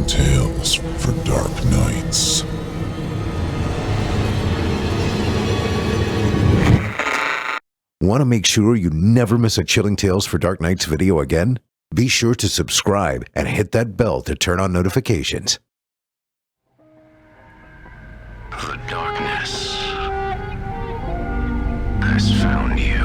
Chilling Tales for Dark Nights. Want to make sure you never miss a Chilling Tales for Dark Nights video again? Be sure to subscribe and hit that bell to turn on notifications. The darkness has found you.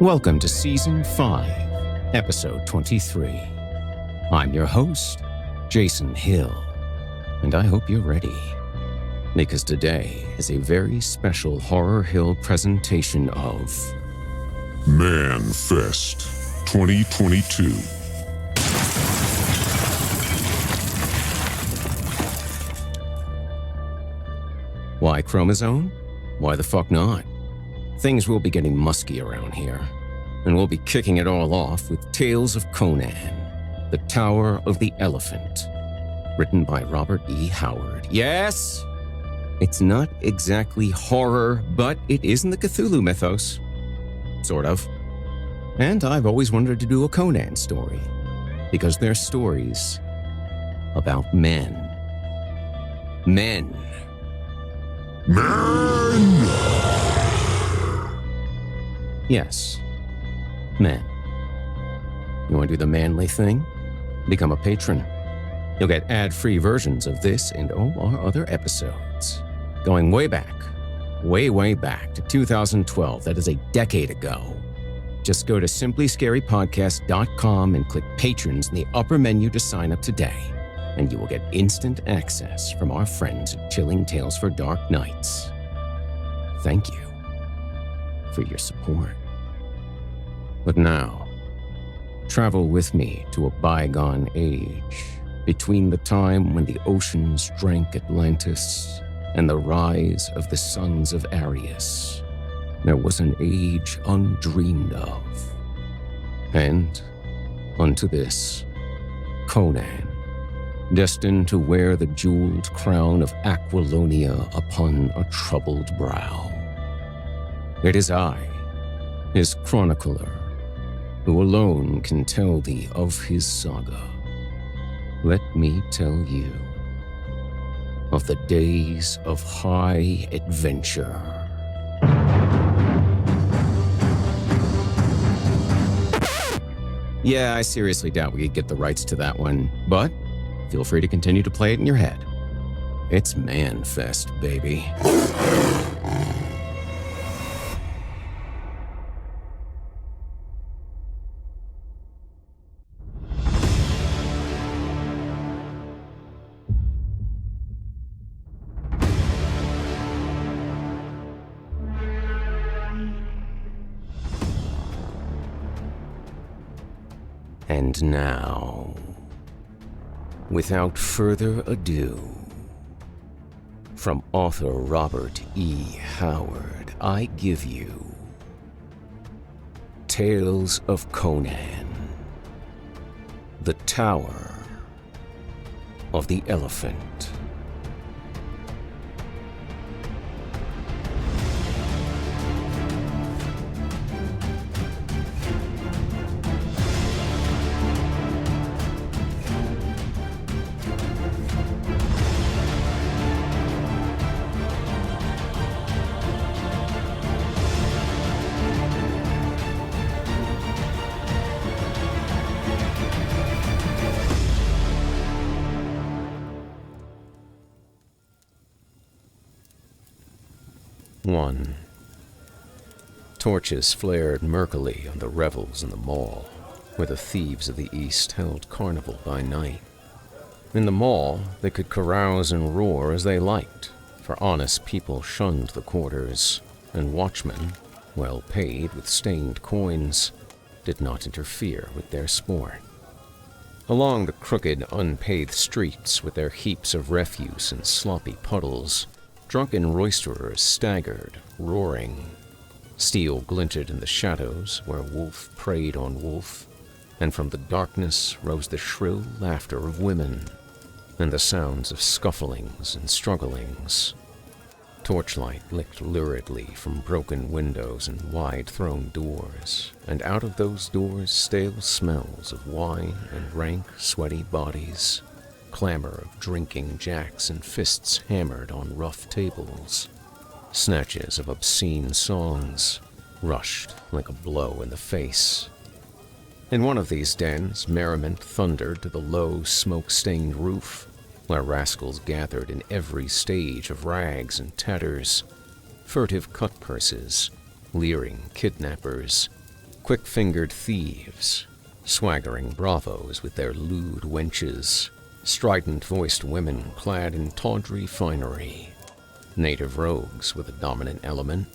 Welcome to Season 5, Episode 23. I'm your host, Jason Hill, and I hope you're ready, because today is a very special Horror Hill presentation of Man Fest 2022. Why Chromosome? Why the fuck not? Things will be getting musky around here, and we'll be kicking it all off with Tales of Conan, The Tower of the Elephant, written by Robert E. Howard. Yes, it's not exactly horror, but it is in the Cthulhu mythos. Sort of. And I've always wanted to do a Conan story, because they're stories about men. Men. Yes, men. You want to do the manly thing? Become a patron. You'll get ad-free versions of this and all our other episodes. Going way back to 2012. That is a decade ago. Just go to simplyscarypodcast.com and click Patrons in the upper menu to sign up today, and you will get instant access from our friends at Chilling Tales for Dark Nights. Thank you for your support. But now, travel with me to a bygone age, between the time when the oceans drank Atlantis and the rise of the sons of Arius. There was an age undreamed of. And unto this, Conan, destined to wear the jeweled crown of Aquilonia upon a troubled brow. It is I, his chronicler, who alone can tell thee of his saga. Let me tell you of the days of high adventure. Yeah, I seriously doubt we could get the rights to that one, but feel free to continue to play it in your head. It's Man Fest, baby. And now, without further ado, from author Robert E. Howard, I give you Tales of Conan, The Tower of the Elephant. 1. Torches flared murkily on the revels in the mall, where the thieves of the East held carnival by night. In the mall, they could carouse and roar as they liked, for honest people shunned the quarters, and watchmen, well paid with stained coins, did not interfere with their sport. Along the crooked, unpaved streets with their heaps of refuse and sloppy puddles, drunken roisterers staggered, roaring. Steel glinted in the shadows where wolf preyed on wolf, and from the darkness rose the shrill laughter of women, and the sounds of scufflings and strugglings. Torchlight licked luridly from broken windows and wide-thrown doors, and out of those doors stale smells of wine and rank, sweaty bodies, clamor of drinking jacks and fists hammered on rough tables. Snatches of obscene songs rushed like a blow in the face. In one of these dens, merriment thundered to the low, smoke-stained roof, where rascals gathered in every stage of rags and tatters, furtive cut-purses, leering kidnappers, quick-fingered thieves, swaggering bravos with their lewd wenches, strident-voiced women clad in tawdry finery, native rogues with a dominant element,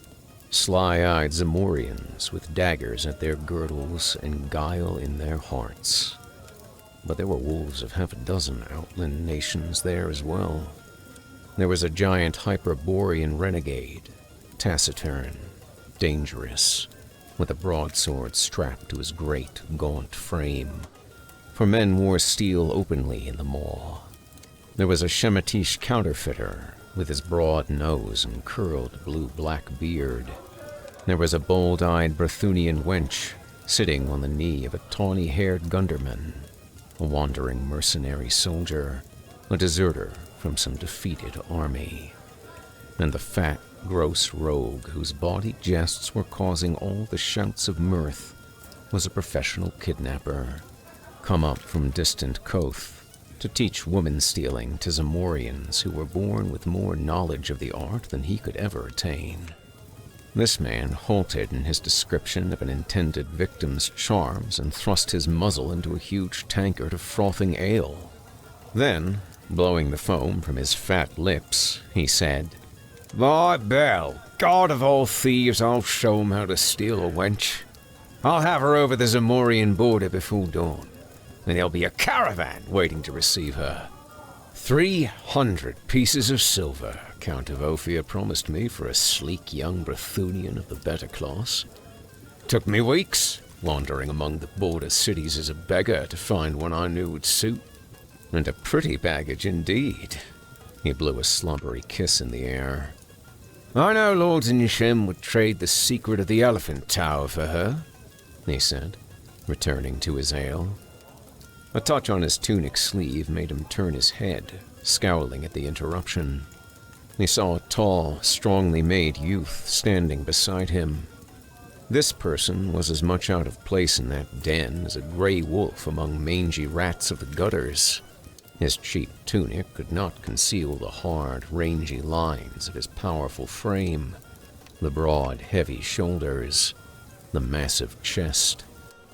sly-eyed Zamorians with daggers at their girdles and guile in their hearts. But there were wolves of half a dozen outland nations there as well. There was a giant Hyperborean renegade, taciturn, dangerous, with a broadsword strapped to his great, gaunt frame, for men wore steel openly in the mall. There was a Shemitish counterfeiter, with his broad nose and curled blue-black beard. There was a bold-eyed Brythunian wench, sitting on the knee of a tawny-haired gunderman, a wandering mercenary soldier, a deserter from some defeated army. And the fat, gross rogue whose bawdy jests were causing all the shouts of mirth was a professional kidnapper, come up from distant Koth to teach woman-stealing to Zamorians who were born with more knowledge of the art than he could ever attain. This man halted in his description of an intended victim's charms and thrust his muzzle into a huge tankard of frothing ale. Then, blowing the foam from his fat lips, he said, "By Bel, God of all thieves, I'll show 'em how to steal a wench. I'll have her over the Zamorian border before dawn, and there'll be a caravan waiting to receive her. 300 pieces of silver, Count of Ophir promised me for a sleek young Brythunian of the better class. Took me weeks, wandering among the border cities as a beggar to find one I knew would suit. And a pretty baggage indeed." He blew a slobbery kiss in the air. "I know Lord Nshem would trade the secret of the Elephant Tower for her," he said, returning to his ale. A touch on his tunic sleeve made him turn his head, scowling at the interruption. He saw a tall, strongly made youth standing beside him. This person was as much out of place in that den as a gray wolf among mangy rats of the gutters. His cheap tunic could not conceal the hard, rangy lines of his powerful frame, the broad, heavy shoulders, the massive chest,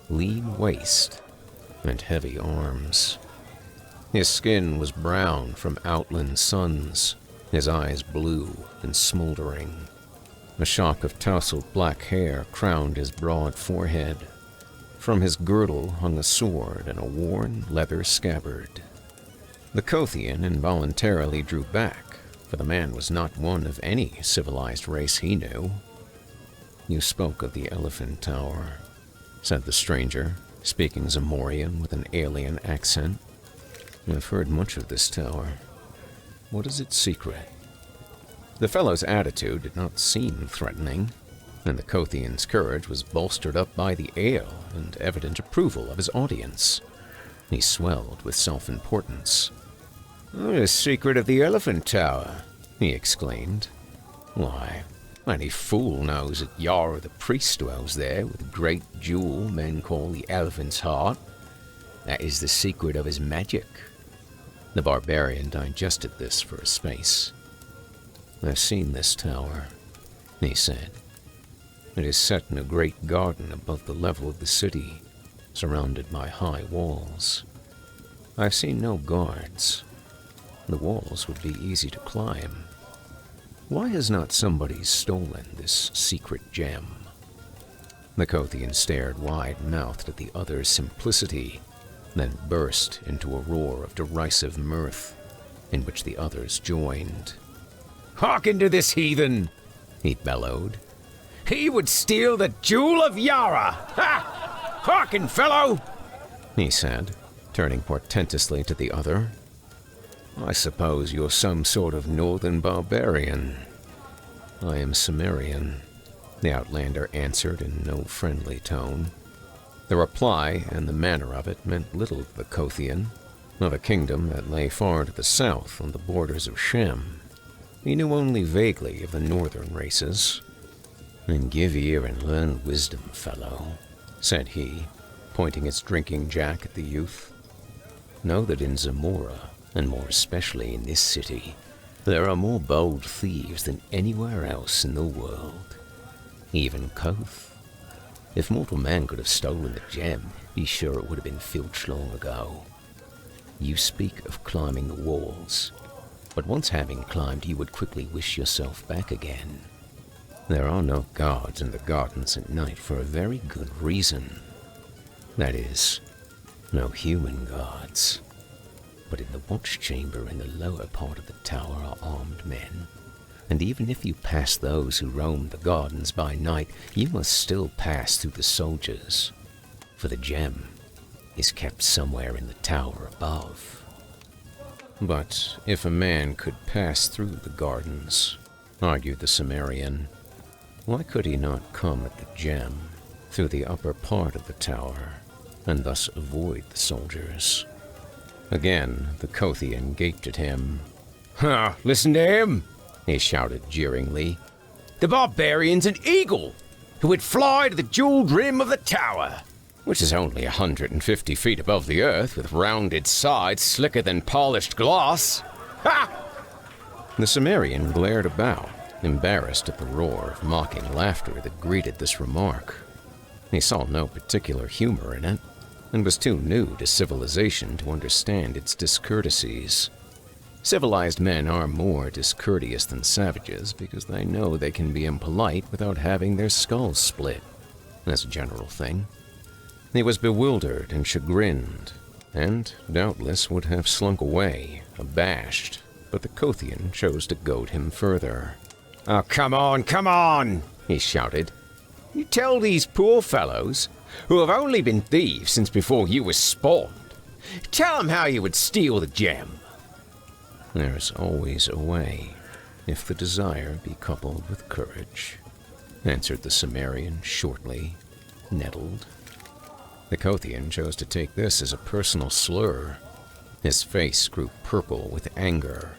lean waist, and heavy arms. His skin was brown from outland suns, his eyes blue and smoldering. A shock of tousled black hair crowned his broad forehead. From his girdle hung a sword and a worn leather scabbard. The Kothian involuntarily drew back, for the man was not one of any civilized race he knew. "You spoke of the Elephant Tower," said the stranger, speaking Zamorian with an alien accent. "I've heard much of this tower. What is its secret?" The fellow's attitude did not seem threatening, and the Kothian's courage was bolstered up by the ale and evident approval of his audience. He swelled with self-importance. "The secret of the Elephant Tower," he exclaimed. "Why, any fool knows that Yara the priest dwells there with a great jewel men call the Elephant's Heart. That is the secret of his magic." The barbarian digested this for a space. "I've seen this tower. he said. "It is set in a great garden above the level of the city, surrounded by high walls. I've seen no guards. The walls would be easy to climb. Why has not somebody stolen this secret gem?" The Kothian stared wide-mouthed at the other's simplicity, then burst into a roar of derisive mirth, in which the others joined. "Hearken to this heathen!" he bellowed. "He would steal the jewel of Yara! Ha! Hearken, fellow!" he said, turning portentously to the other. "I suppose you're some sort of northern barbarian." "I am Cimmerian," the outlander answered in no friendly tone. The reply and the manner of it meant little to the Kothian, of a kingdom that lay far to the south on the borders of Shem. He knew only vaguely of the northern races. "And give ear and learn wisdom, fellow," said he, pointing his drinking jack at the youth. "Know that in Zamora, and more especially in this city, there are more bold thieves than anywhere else in the world. Even Koth. If mortal man could have stolen the gem, be sure it would have been filched long ago. You speak of climbing the walls, but once having climbed, you would quickly wish yourself back again. There are no guards in the gardens at night for a very good reason. That is, no human guards. But in the watch chamber in the lower part of the tower are armed men, and even if you pass those who roam the gardens by night, you must still pass through the soldiers, for the gem is kept somewhere in the tower above." "But if a man could pass through the gardens," argued the Cimmerian, "why could he not come at the gem through the upper part of the tower, and thus avoid the soldiers?" Again, the Kothian gaped at him. "Ha! Listen to him!" he shouted jeeringly. "The barbarian's an eagle who would fly to the jeweled rim of the tower, which is only 150 feet above the earth, with rounded sides slicker than polished glass. Ha!" The Cimmerian glared about, embarrassed at the roar of mocking laughter that greeted this remark. He saw no particular humor in it, and was too new to civilization to understand its discourtesies. Civilized men are more discourteous than savages because they know they can be impolite without having their skulls split, as a general thing. He was bewildered and chagrined, and doubtless would have slunk away, abashed, but the Kothian chose to goad him further. "Oh, come on, he shouted. "You tell these poor fellows, who have only been thieves since before you were spawned, tell them how you would steal the gem." "There's always a way, if the desire be coupled with courage," answered the Cimmerian shortly, nettled. The Kothian chose to take this as a personal slur. His face grew purple with anger.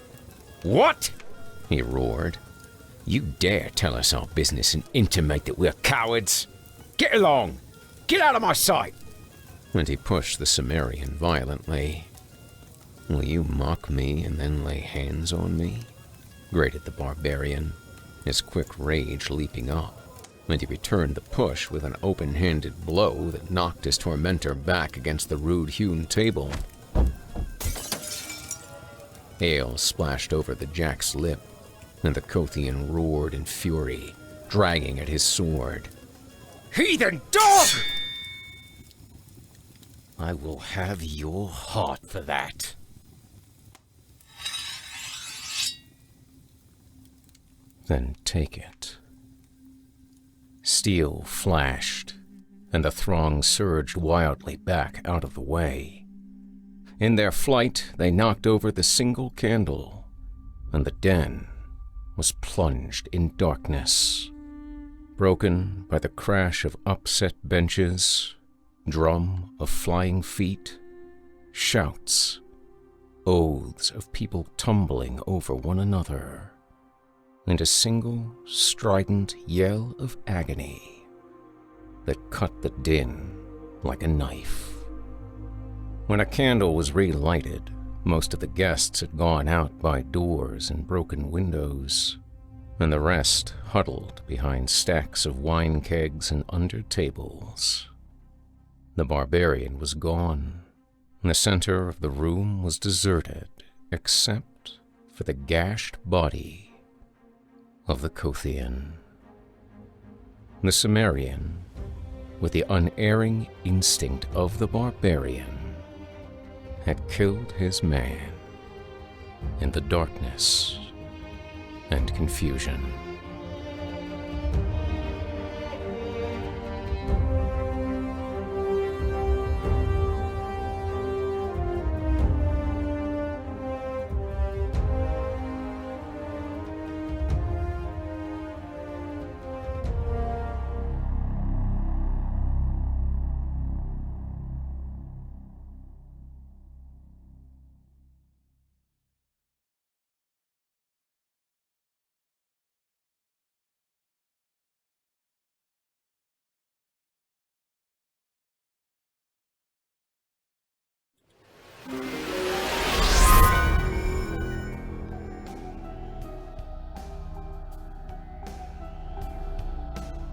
"What?" he roared. "You dare tell us our business and intimate that we're cowards? Get along! Get out of my sight!" And he pushed the Cimmerian violently. "Will you mock me and then lay hands on me?" grated the barbarian, his quick rage leaping up, and he returned the push with an open-handed blow that knocked his tormentor back against the rude-hewn table. Ale splashed over the jack's lip, and the Kothian roared in fury, dragging at his sword. "Heathen dog! I will have your heart for that." "Then take it." Steel flashed, and the throng surged wildly back out of the way. In their flight, they knocked over the single candle, and the den was plunged in darkness, broken by the crash of upset benches, drum of flying feet, shouts, oaths of people tumbling over one another, and a single strident yell of agony that cut the din like a knife. When a candle was relighted, most of the guests had gone out by doors and broken windows, and the rest huddled behind stacks of wine kegs and under tables. The barbarian was gone. The center of the room was deserted, except for the gashed body of the Kothian. The Cimmerian, with the unerring instinct of the barbarian, had killed his man in the darkness and confusion.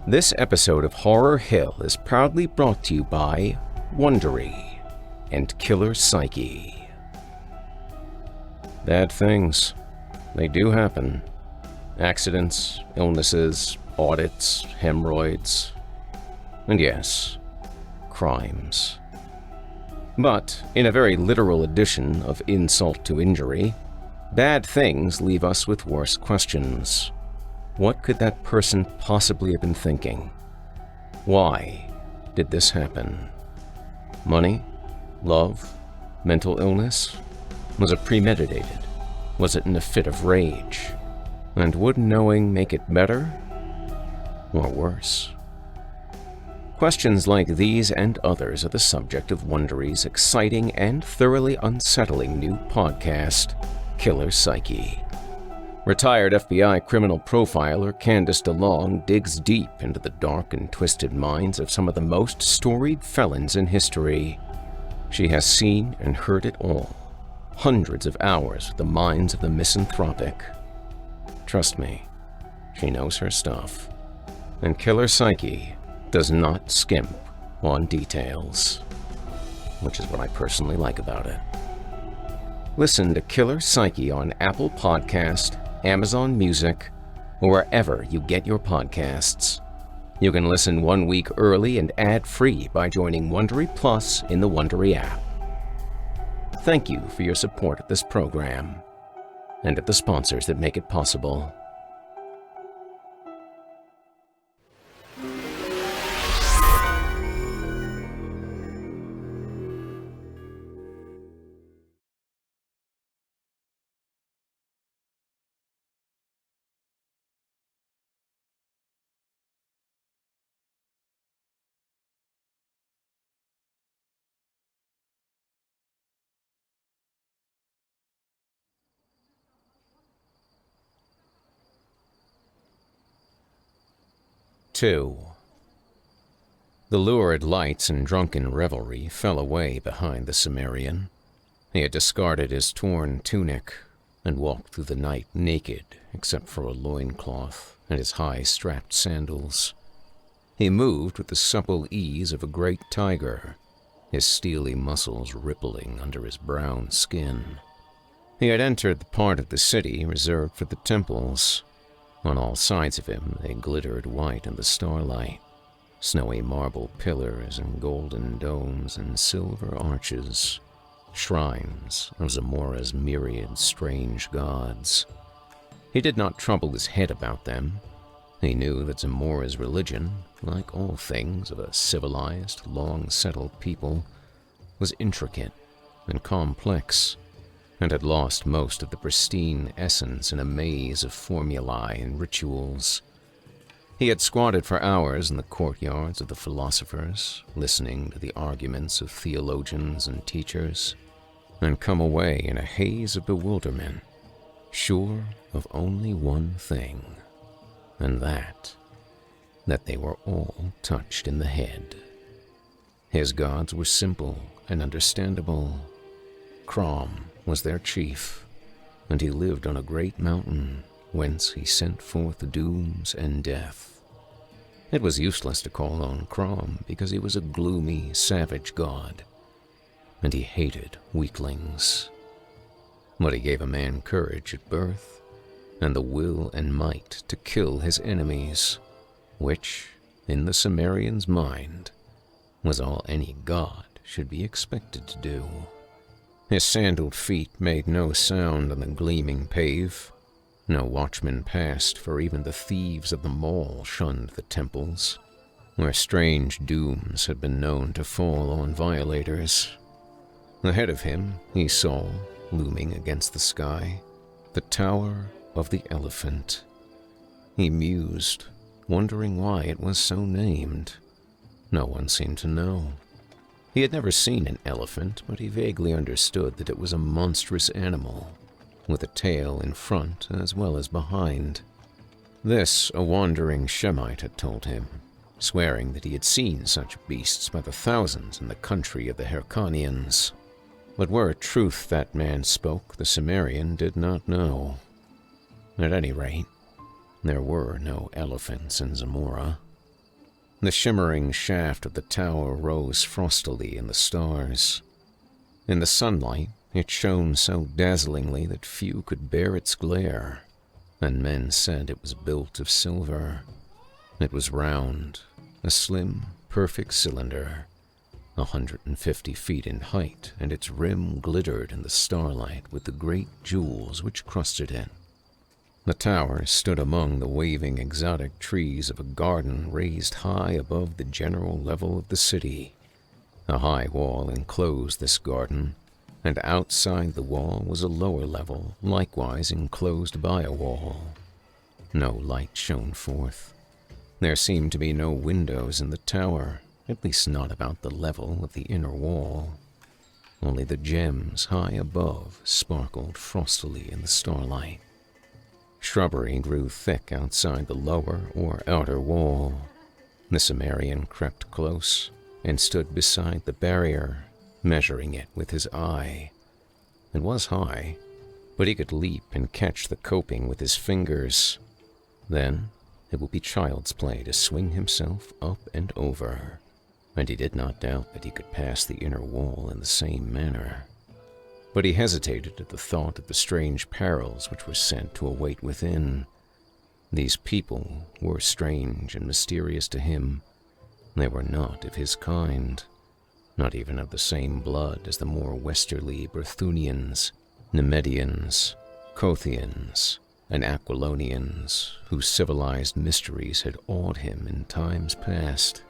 This episode of Horror Hill is proudly brought to you by Wondery and Killer Psyche. Bad things. They do happen. Accidents, illnesses, audits, hemorrhoids, and yes, crimes. But, in a very literal edition of insult to injury, bad things leave us with worse questions. What could that person possibly have been thinking? Why did this happen? Money? Love? Mental illness? Was it premeditated? Was it in a fit of rage? And would knowing make it better? Or worse? Questions like these and others are the subject of Wondery's exciting and thoroughly unsettling new podcast, Killer Psyche. Retired FBI criminal profiler Candace DeLong digs deep into the dark and twisted minds of some of the most storied felons in history. She has seen and heard it all. Hundreds of hours with the minds of the misanthropic. Trust me, she knows her stuff. And Killer Psyche does not skimp on details, which is what I personally like about it. Listen to Killer Psyche on Apple Podcast, Amazon Music, or wherever you get your podcasts. You can listen 1 week early and ad-free by joining Wondery Plus in the Wondery app. Thank you for your support of this program and of the sponsors that make it possible. Two. The lurid lights and drunken revelry fell away behind the Cimmerian. He had discarded his torn tunic and walked through the night naked except for a loincloth and his high-strapped sandals. He moved with the supple ease of a great tiger, his steely muscles rippling under his brown skin. He had entered the part of the city reserved for the temples. On all sides of him, they glittered white in the starlight. Snowy marble pillars and golden domes and silver arches. Shrines of Zamora's myriad strange gods. He did not trouble his head about them. He knew that Zamora's religion, like all things of a civilized, long-settled people, was intricate and complex, and had lost most of the pristine essence in a maze of formulae and rituals. He had squatted for hours in the courtyards of the philosophers, listening to the arguments of theologians and teachers, and come away in a haze of bewilderment, sure of only one thing, and that they were all touched in the head. His gods were simple and understandable. Crom was their chief, and he lived on a great mountain whence he sent forth dooms and death. It was useless to call on Crom, because he was a gloomy, savage god, and he hated weaklings. But he gave a man courage at birth, and the will and might to kill his enemies, which, in the Cimmerian's mind, was all any god should be expected to do. His sandaled feet made no sound on the gleaming pave. No watchman passed, for even the thieves of the mall shunned the temples, where strange dooms had been known to fall on violators. Ahead of him, he saw, looming against the sky, the Tower of the Elephant. He mused, wondering why it was so named. No one seemed to know. He had never seen an elephant, but he vaguely understood that it was a monstrous animal, with a tail in front as well as behind. This a wandering Shemite had told him, swearing that he had seen such beasts by the thousands in the country of the Hyrcanians. But were it truth that man spoke, the Cimmerian did not know. At any rate, there were no elephants in Zamora. The shimmering shaft of the tower rose frostily in the stars. In the sunlight, it shone so dazzlingly that few could bear its glare, and men said it was built of silver. It was round, a slim, perfect cylinder, 150 feet in height, and its rim glittered in the starlight with the great jewels which crusted it. The tower stood among the waving exotic trees of a garden raised high above the general level of the city. A high wall enclosed this garden, and outside the wall was a lower level, likewise enclosed by a wall. No light shone forth. There seemed to be no windows in the tower, at least not about the level of the inner wall. Only the gems high above sparkled frostily in the starlight. Shrubbery grew thick outside the lower or outer wall. The Cimmerian crept close and stood beside the barrier, measuring it with his eye. It was high, but he could leap and catch the coping with his fingers. Then it would be child's play to swing himself up and over, and he did not doubt that he could pass the inner wall in the same manner. But he hesitated at the thought of the strange perils which were sent to await within. These people were strange and mysterious to him. They were not of his kind, not even of the same blood as the more westerly Berthunians, Nemedians, Kothians, and Aquilonians, whose civilized mysteries had awed him in times past.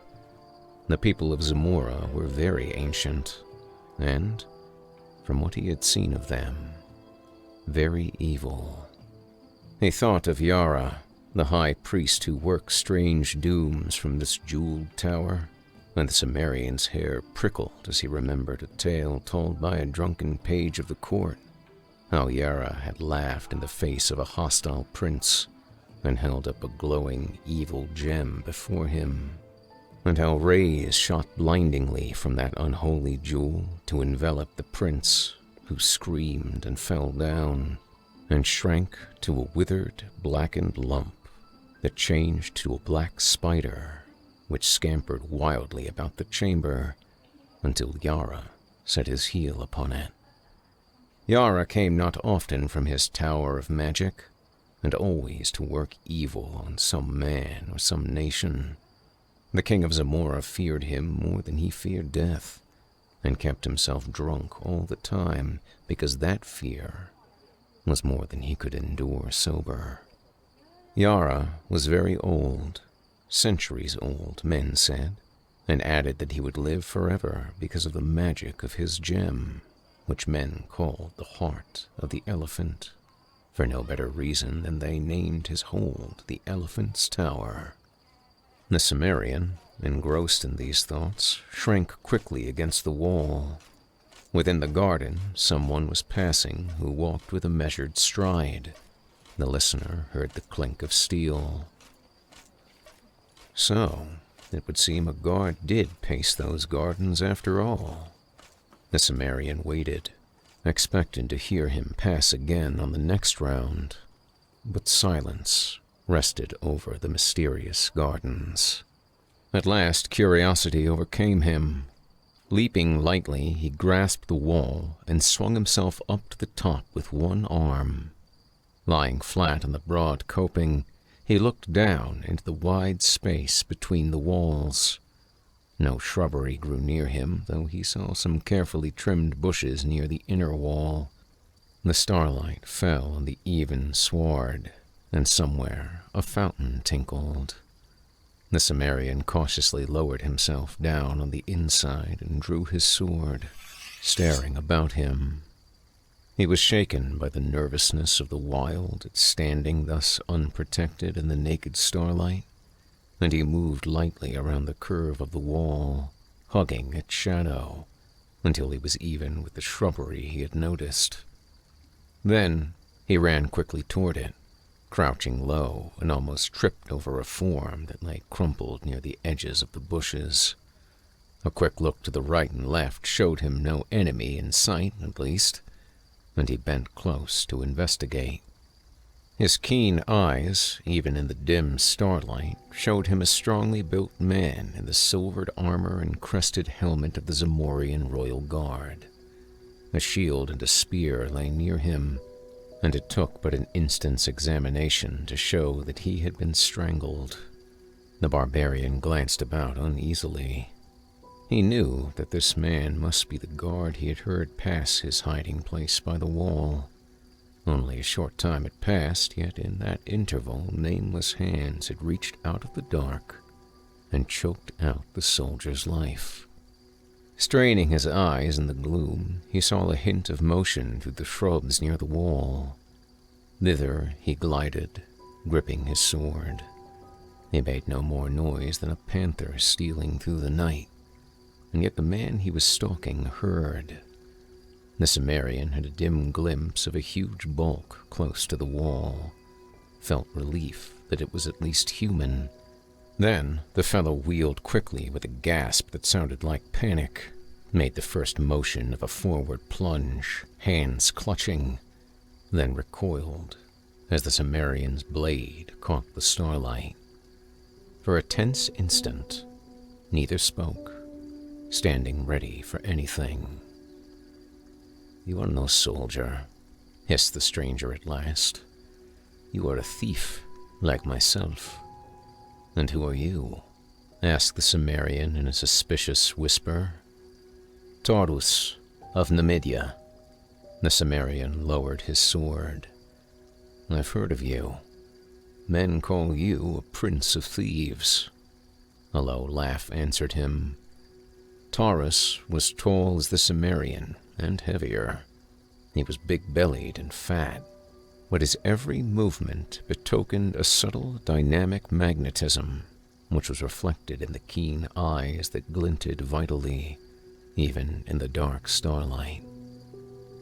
The people of Zamora were very ancient, and, from what he had seen of them, very evil. He thought of Yara, the high priest who worked strange dooms from this jeweled tower, and the Cimmerian's hair prickled as he remembered a tale told by a drunken page of the court, how Yara had laughed in the face of a hostile prince and held up a glowing evil gem before him, and how rays shot blindingly from that unholy jewel to envelop the prince, who screamed and fell down, and shrank to a withered, blackened lump that changed to a black spider, which scampered wildly about the chamber until Yara set his heel upon it. Yara came not often from his tower of magic, and always to work evil on some man or some nation. The king of Zamora feared him more than he feared death, and kept himself drunk all the time, because that fear was more than he could endure sober. Yara was very old, centuries old, men said, and added that he would live forever because of the magic of his gem, which men called the heart of the elephant, for no better reason than they named his hold the Elephant's Tower. The Cimmerian, engrossed in these thoughts, shrank quickly against the wall. Within the garden, someone was passing who walked with a measured stride. The listener heard the clink of steel. So, it would seem a guard did pace those gardens after all. The Cimmerian waited, expecting to hear him pass again on the next round. but silence rested over the mysterious gardens. At last, curiosity overcame him. Leaping lightly, he grasped the wall and swung himself up to the top with one arm. Lying flat on the broad coping, he looked down into the wide space between the walls. No shrubbery grew near him, though he saw some carefully trimmed bushes near the inner wall. The starlight fell on the even sward, and somewhere a fountain tinkled. The Cimmerian cautiously lowered himself down on the inside and drew his sword, staring about him. He was shaken by the nervousness of the wild at standing thus unprotected in the naked starlight, and he moved lightly around the curve of the wall, hugging its shadow, until he was even with the shrubbery he had noticed. Then he ran quickly toward it, crouching low, and almost tripped over a form that lay crumpled near the edges of the bushes. A quick look to the right and left showed him no enemy in sight, at least, and he bent close to investigate. His keen eyes, even in the dim starlight, showed him a strongly built man in the silvered armor and crested helmet of the Zamorian Royal Guard. A shield and a spear lay near him, and it took but an instant's examination to show that he had been strangled. The barbarian glanced about uneasily. He knew that this man must be the guard he had heard pass his hiding place by the wall. Only a short time had passed, yet in that interval nameless hands had reached out of the dark and choked out the soldier's life. Straining his eyes in the gloom, he saw a hint of motion through the shrubs near the wall. Thither he glided, gripping his sword. He made no more noise than a panther stealing through the night, and yet the man he was stalking heard. The Cimmerian had a dim glimpse of a huge bulk close to the wall, felt relief that it was at least human. Then the fellow wheeled quickly with a gasp that sounded like panic, made the first motion of a forward plunge, hands clutching, then recoiled as the Cimmerian's blade caught the starlight. For a tense instant, neither spoke, standing ready for anything. "You are no soldier," hissed the stranger at last. "You are a thief, like myself." "And who are you?" asked the Cimmerian in a suspicious whisper. "Taurus, of Nemedia." The Cimmerian lowered his sword. "I've heard of you. Men call you a prince of thieves." A low laugh answered him. Taurus was tall as the Cimmerian, and heavier. He was big-bellied and fat, but his every movement betokened a subtle dynamic magnetism, which was reflected in the keen eyes that glinted vitally, even in the dark starlight.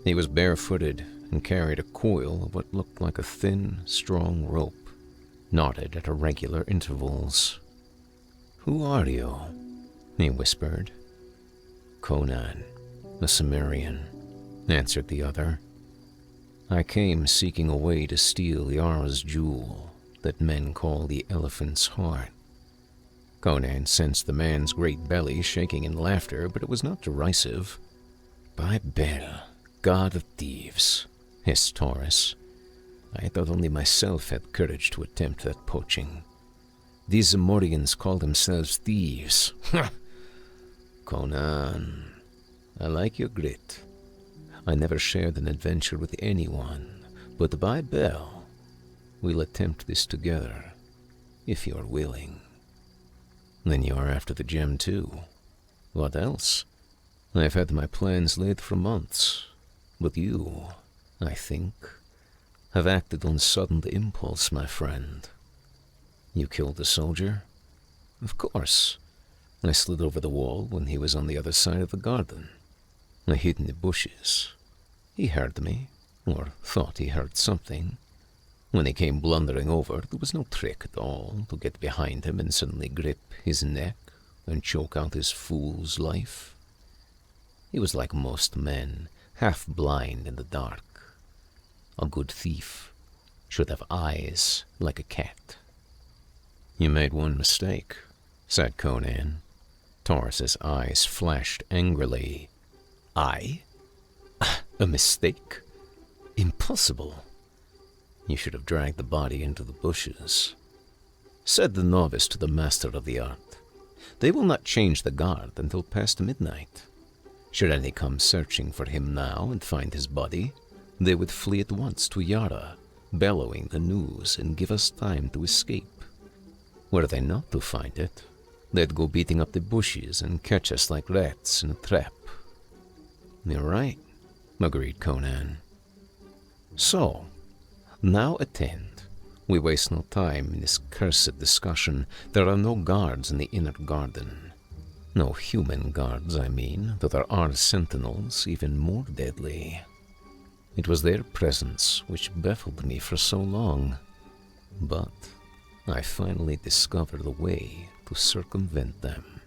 He was barefooted and carried a coil of what looked like a thin, strong rope, knotted at irregular intervals. "Who are you?" he whispered. "Conan, the Cimmerian," answered the other. "I came seeking a way to steal Yara's jewel that men call the elephant's heart." Conan sensed the man's great belly shaking in laughter, but it was not derisive. "By Bel, god of thieves," hissed Taurus. "I thought only myself had courage to attempt that poaching. These Zamorians call themselves thieves. Ha! Conan, I like your grit. I never shared an adventure with anyone, but by Bel, we'll attempt this together, if you're willing." "Then you're after the gem too. What else? I've had my plans laid for months, but you, I think, have acted on sudden impulse, my friend." "You killed the soldier?" "Of course. I slid over the wall when he was on the other side of the garden. I hid in the bushes. He heard me, or thought he heard something. When he came blundering over, there was no trick at all to get behind him and suddenly grip his neck and choke out his fool's life. He was like most men, half blind in the dark. A good thief, should have eyes like a cat. You made one mistake, said Conan. Taurus's eyes flashed angrily. I? A mistake? Impossible. You should have dragged the body into the bushes. Said the novice to the master of the art. They will not change the guard until past midnight. Should any come searching for him now and find his body, they would flee at once to Yara, bellowing the news and give us time to escape. Were they not to find it, they'd go beating up the bushes and catch us like rats in a trap. You're right, agreed Conan. So, now attend. We waste no time in this cursed discussion. There are no guards in the inner garden. No human guards, I mean, though there are sentinels even more deadly. It was their presence which baffled me for so long. But I finally discovered a way to circumvent them.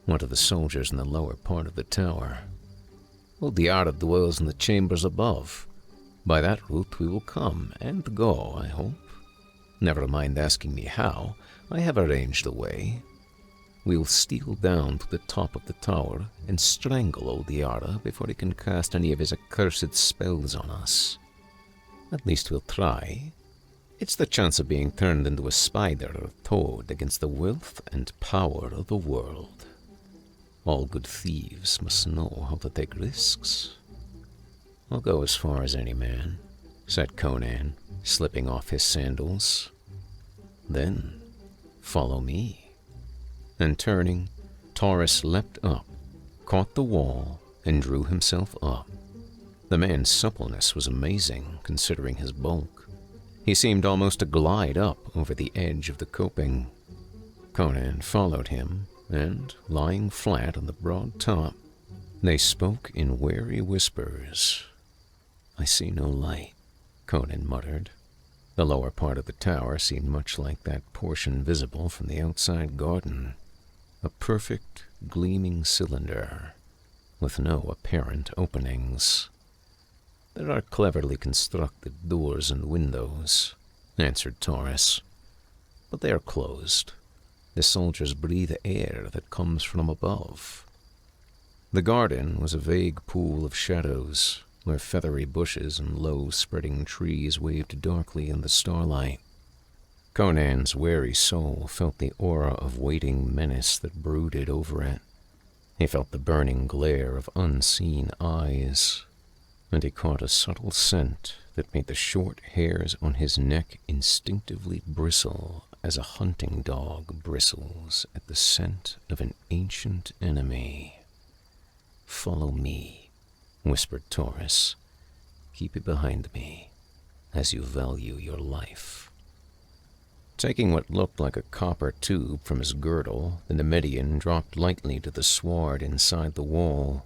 What of the soldiers in the lower part of the tower? Well, the Yara dwells in the chambers above. By that route we will come and go, I hope. Never mind asking me how, I have arranged a way. We will steal down to the top of the tower and strangle old Yara before he can cast any of his accursed spells on us. At least we'll try. It's the chance of being turned into a spider or toad against the wealth and power of the world. All good thieves must know how to take risks. I'll go as far as any man, said Conan, slipping off his sandals. Then, follow me. And turning, Taurus leapt up, caught the wall, and drew himself up. The man's suppleness was amazing, considering his bulk. He seemed almost to glide up over the edge of the coping. Conan followed him, and, lying flat on the broad top, they spoke in wary whispers. I see no light, Conan muttered. The lower part of the tower seemed much like that portion visible from the outside garden. A perfect, gleaming cylinder, with no apparent openings. There are cleverly constructed doors and windows, answered Taurus. But they are closed. The soldiers breathe air that comes from above. The garden was a vague pool of shadows, where feathery bushes and low spreading trees waved darkly in the starlight. Conan's wary soul felt the aura of waiting menace that brooded over it. He felt the burning glare of unseen eyes, and he caught a subtle scent that made the short hairs on his neck instinctively bristle as a hunting dog bristles at the scent of an ancient enemy. Follow me, whispered Taurus. Keep it behind me, as you value your life. Taking what looked like a copper tube from his girdle, the Nemedian dropped lightly to the sward inside the wall.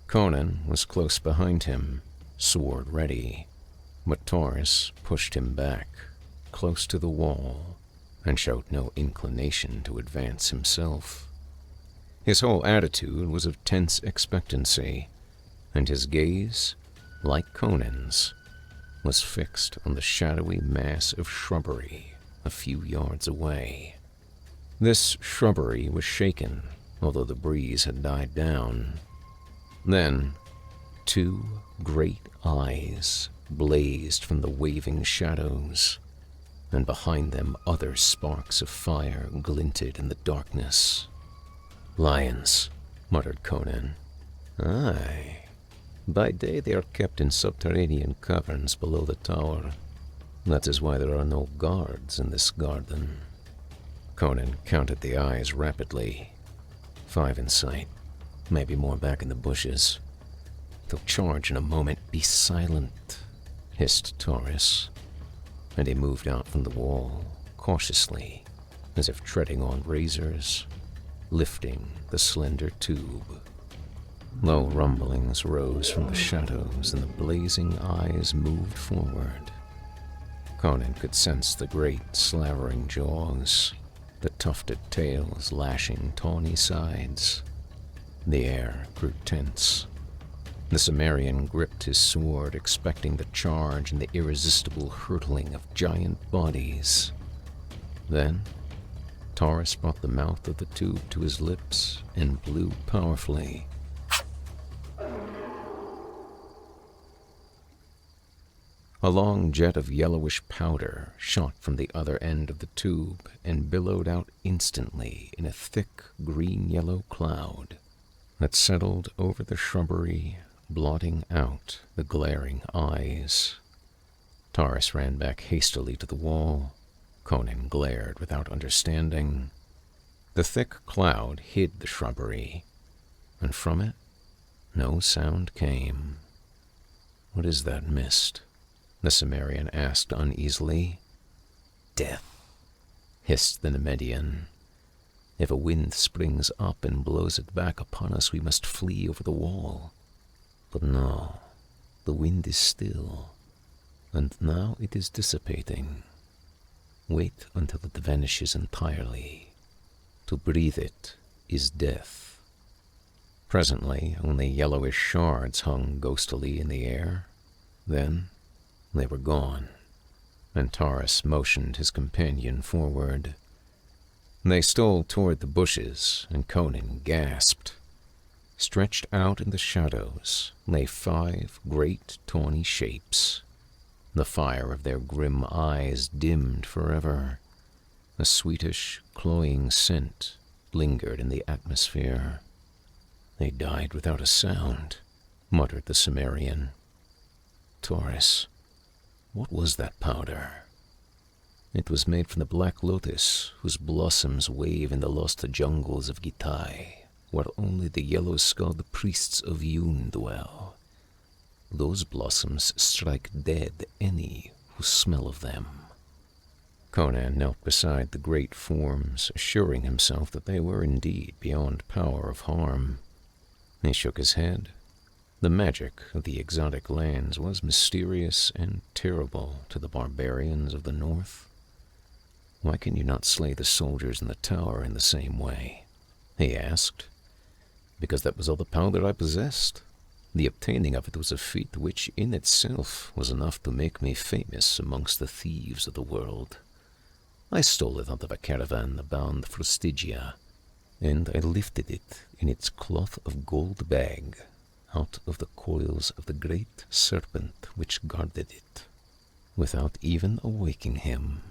Conan was close behind him, sword ready, but Taurus pushed him back, close to the wall, and showed no inclination to advance himself. His whole attitude was of tense expectancy, and his gaze, like Conan's, was fixed on the shadowy mass of shrubbery a few yards away. This shrubbery was shaken, although the breeze had died down. Then, two great eyes blazed from the waving shadows, and behind them other sparks of fire glinted in the darkness. Lions, muttered Conan. Aye. By day they are kept in subterranean caverns below the tower. That is why there are no guards in this garden. Conan counted the eyes rapidly. 5 in sight, maybe more back in the bushes. They'll charge in a moment. Be silent, hissed Taurus, and he moved out from the wall, cautiously, as if treading on razors, lifting the slender tube. Low rumblings rose from the shadows, and the blazing eyes moved forward. Conan could sense the great slavering jaws, the tufted tails lashing tawny sides. The air grew tense. The Cimmerian gripped his sword, expecting the charge and the irresistible hurtling of giant bodies. Then, Taurus brought the mouth of the tube to his lips and blew powerfully. A long jet of yellowish powder shot from the other end of the tube and billowed out instantly in a thick green-yellow cloud that settled over the shrubbery, blotting out the glaring eyes. Taurus ran back hastily to the wall. Conan glared without understanding. The thick cloud hid the shrubbery, and from it no sound came. "What is that mist?" the Cimmerian asked uneasily. "Death," hissed the Nemedian. "If a wind springs up and blows it back upon us, we must flee over the wall. But no, the wind is still, and now it is dissipating. Wait until it vanishes entirely. To breathe it is death." Presently, only yellowish shards hung ghostily in the air. Then they were gone, and Taurus motioned his companion forward. They stole toward the bushes, and Conan gasped. Stretched out in the shadows lay 5 great tawny shapes. The fire of their grim eyes dimmed forever. A sweetish, cloying scent lingered in the atmosphere. "They died without a sound," muttered the Cimmerian. "Taurus, what was that powder?" "It was made from the black lotus, whose blossoms wave in the lost jungles of Gitai, where only the yellow-skulled priests of Yun dwell. Those blossoms strike dead any who smell of them." Conan knelt beside the great forms, assuring himself that they were indeed beyond power of harm. He shook his head. The magic of the exotic lands was mysterious and terrible to the barbarians of the north. "Why can you not slay the soldiers in the tower in the same way?" he asked. "Because that was all the powder I possessed. The obtaining of it was a feat which in itself was enough to make me famous amongst the thieves of the world. I stole it out of a caravan bound for Stygia, and I lifted it in its cloth of gold bag out of the coils of the great serpent which guarded it, without even awaking him.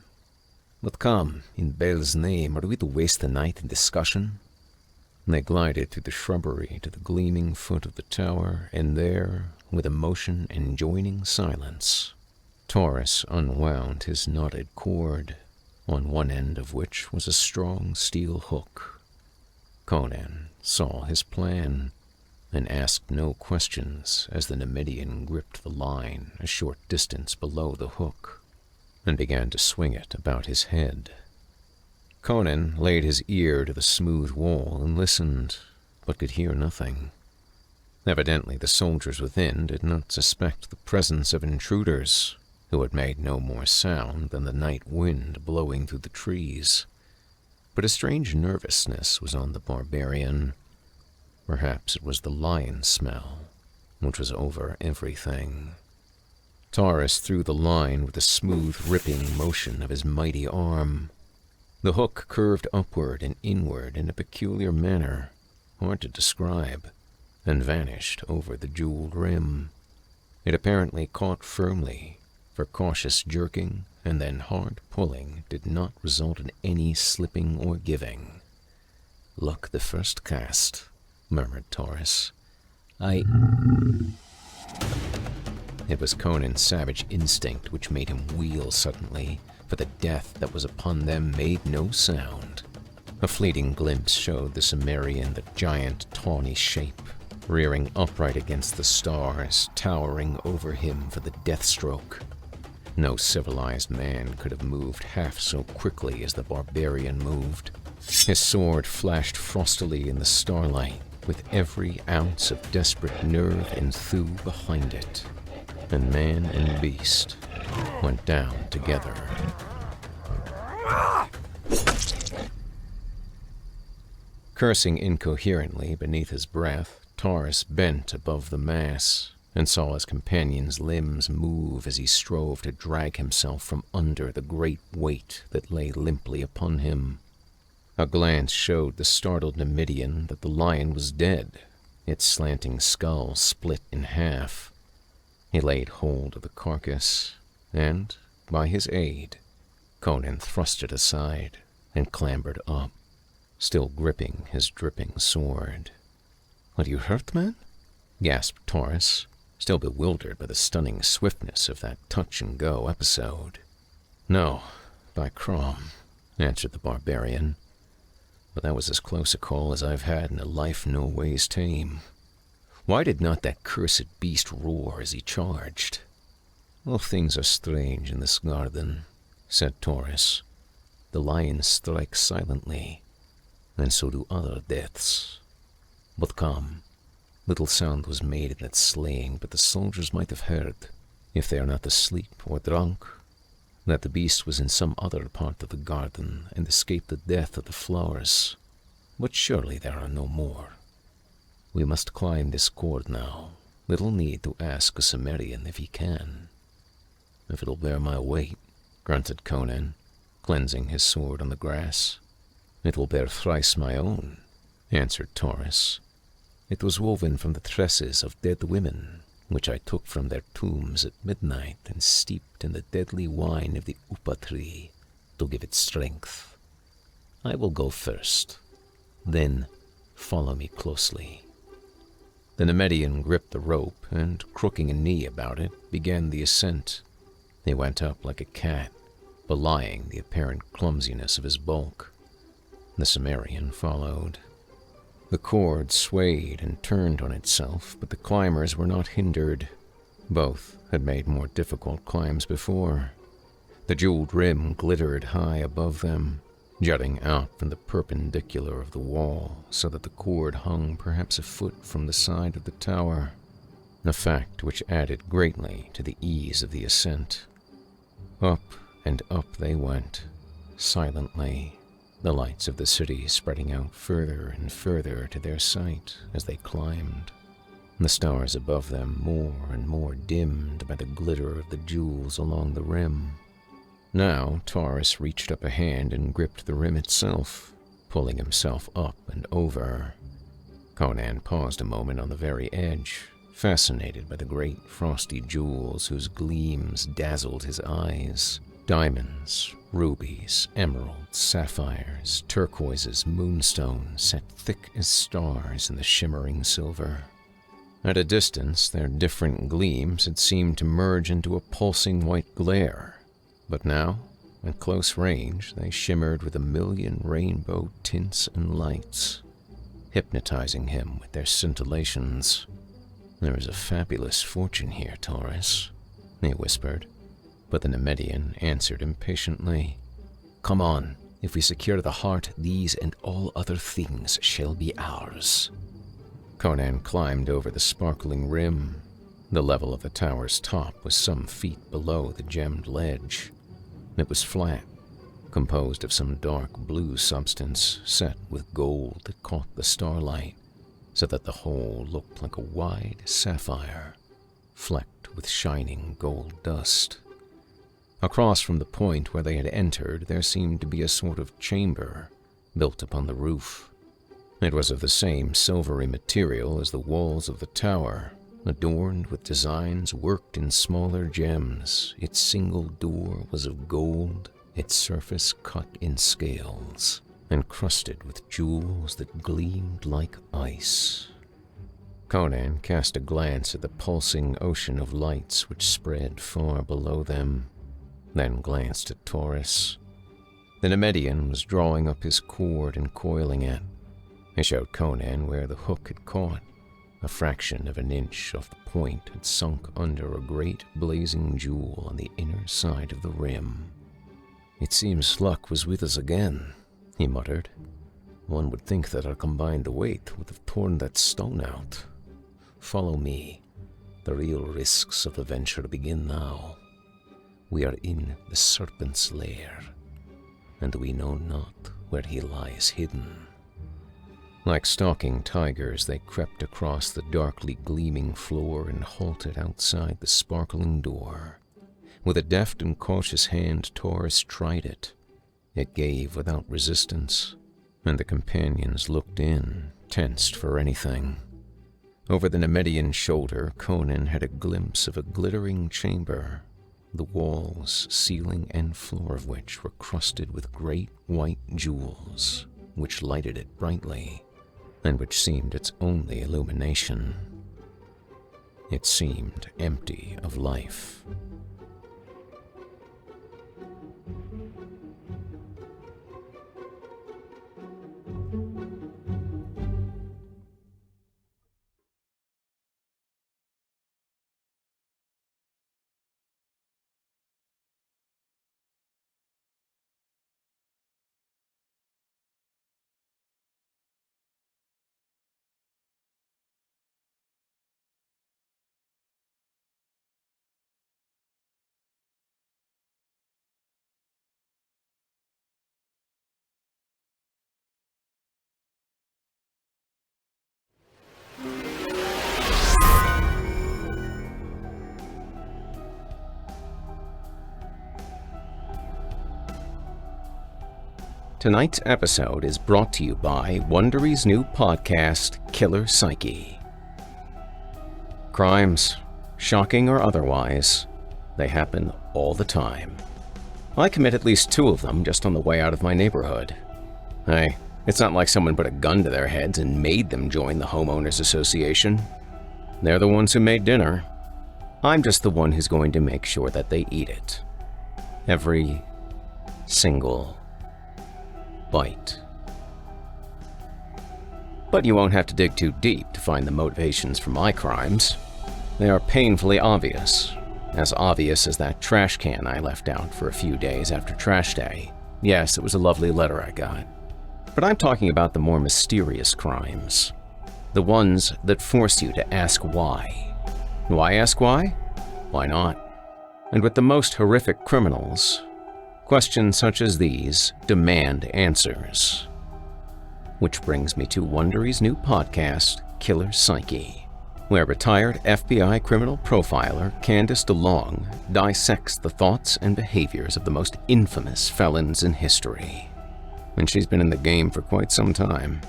But come, in Bel's name, are we to waste the night in discussion?" They glided through the shrubbery to the gleaming foot of the tower, and there, with a motion enjoining silence, Taurus unwound his knotted cord, on one end of which was a strong steel hook. Conan saw his plan, and asked no questions as the Nemedian gripped the line a short distance below the hook, and began to swing it about his head. Conan laid his ear to the smooth wall and listened, but could hear nothing. Evidently the soldiers within did not suspect the presence of intruders, who had made no more sound than the night wind blowing through the trees. But a strange nervousness was on the barbarian. Perhaps it was the lion smell, which was over everything. Taurus threw the line with a smooth, ripping motion of his mighty arm. The hook curved upward and inward in a peculiar manner, hard to describe, and vanished over the jeweled rim. It apparently caught firmly, for cautious jerking and then hard pulling did not result in any slipping or giving. "Luck the first cast," murmured Taurus. It was Conan's savage instinct which made him wheel suddenly, for the death that was upon them made no sound. A fleeting glimpse showed the Cimmerian the giant tawny shape, rearing upright against the stars, towering over him for the death stroke. No civilized man could have moved half so quickly as the barbarian moved. His sword flashed frostily in the starlight, with every ounce of desperate nerve and thew behind it, and man and beast went down together. Cursing incoherently beneath his breath, Taurus bent above the mass and saw his companion's limbs move as he strove to drag himself from under the great weight that lay limply upon him. A glance showed the startled Numidian that the lion was dead, its slanting skull split in half. He laid hold of the carcass, and, by his aid, Conan thrust it aside and clambered up, still gripping his dripping sword. "Are you hurt, man?" gasped Taurus, still bewildered by the stunning swiftness of that touch-and-go episode. "No, by Crom," answered the barbarian. "But that was as close a call as I've had in a life no ways tame. Why did not that cursed beast roar as he charged?" "All things are strange in this garden," said Taurus. "The lions strike silently, and so do other deaths. But come, little sound was made in that slaying, but the soldiers might have heard, if they are not asleep or drunk, that the beast was in some other part of the garden and escaped the death of the flowers. But surely there are no more. We must climb this cord now. Little need to ask a Cimmerian if he can." "If it'll bear my weight," grunted Conan, cleansing his sword on the grass. "It will bear thrice my own," answered Taurus. "It was woven from the tresses of dead women, which I took from their tombs at midnight and steeped in the deadly wine of the upa tree to give it strength. I will go first. Then follow me closely." The Nemedian gripped the rope and, crooking a knee about it, began the ascent. He went up like a cat, belying the apparent clumsiness of his bulk. The Cimmerian followed. The cord swayed and turned on itself, but the climbers were not hindered. Both had made more difficult climbs before. The jeweled rim glittered high above them, jutting out from the perpendicular of the wall so that the cord hung perhaps a foot from the side of the tower, a fact which added greatly to the ease of the ascent. Up and up they went, silently, the lights of the city spreading out further and further to their sight as they climbed, the stars above them more and more dimmed by the glitter of the jewels along the rim. Now Taurus reached up a hand and gripped the rim itself, pulling himself up and over. Conan paused a moment on the very edge, fascinated by the great frosty jewels whose gleams dazzled his eyes. Diamonds, rubies, emeralds, sapphires, turquoises, moonstones set thick as stars in the shimmering silver. At a distance, their different gleams had seemed to merge into a pulsing white glare, but now, at close range, they shimmered with a million rainbow tints and lights, hypnotizing him with their scintillations. "There is a fabulous fortune here, Taurus," he whispered. But the Nemedian answered impatiently, "Come on, if we secure the heart, these and all other things shall be ours." Conan climbed over the sparkling rim. The level of the tower's top was some feet below the gemmed ledge. It was flat, composed of some dark blue substance set with gold that caught the starlight, so that the whole looked like a wide sapphire, flecked with shining gold dust. Across from the point where they had entered, there seemed to be a sort of chamber built upon the roof. It was of the same silvery material as the walls of the tower, adorned with designs worked in smaller gems. Its single door was of gold, its surface cut in scales, encrusted with jewels that gleamed like ice. Conan cast a glance at the pulsing ocean of lights which spread far below them, then glanced at Taurus. The Nemedian was drawing up his cord and coiling it. He showed Conan where the hook had caught. A fraction of an inch off the point had sunk under a great blazing jewel on the inner side of the rim. "It seems luck was with us again," he muttered. "One would think that our combined weight would have torn that stone out. Follow me. The real risks of the venture begin now. We are in the serpent's lair, and we know not where he lies hidden." Like stalking tigers, they crept across the darkly gleaming floor and halted outside the sparkling door. With a deft and cautious hand, Taurus tried it. It gave without resistance, and the companions looked in, tensed for anything. Over the Nemedian's shoulder, Conan had a glimpse of a glittering chamber, the walls, ceiling, and floor of which were crusted with great white jewels, which lighted it brightly, and which seemed its only illumination. It seemed empty of life. Tonight's episode is brought to you by Wondery's new podcast, Killer Psyche. Crimes, shocking or otherwise, they happen all the time. I commit at least 2 of them just on the way out of my neighborhood. Hey, it's not like someone put a gun to their heads and made them join the homeowners association. They're the ones who made dinner. I'm just the one who's going to make sure that they eat it. Every single bite. But you won't have to dig too deep to find the motivations for my crimes. They are painfully obvious. As obvious as that trash can I left out for a few days after trash day. Yes, it was a lovely letter I got. But I'm talking about the more mysterious crimes. The ones that force you to ask why. Why ask why? Why not? And with the most horrific criminals, questions such as these demand answers. Which brings me to Wondery's new podcast, Killer Psyche, where retired FBI criminal profiler Candace DeLong dissects the thoughts and behaviors of the most infamous felons in history. And she's been in the game for quite some time.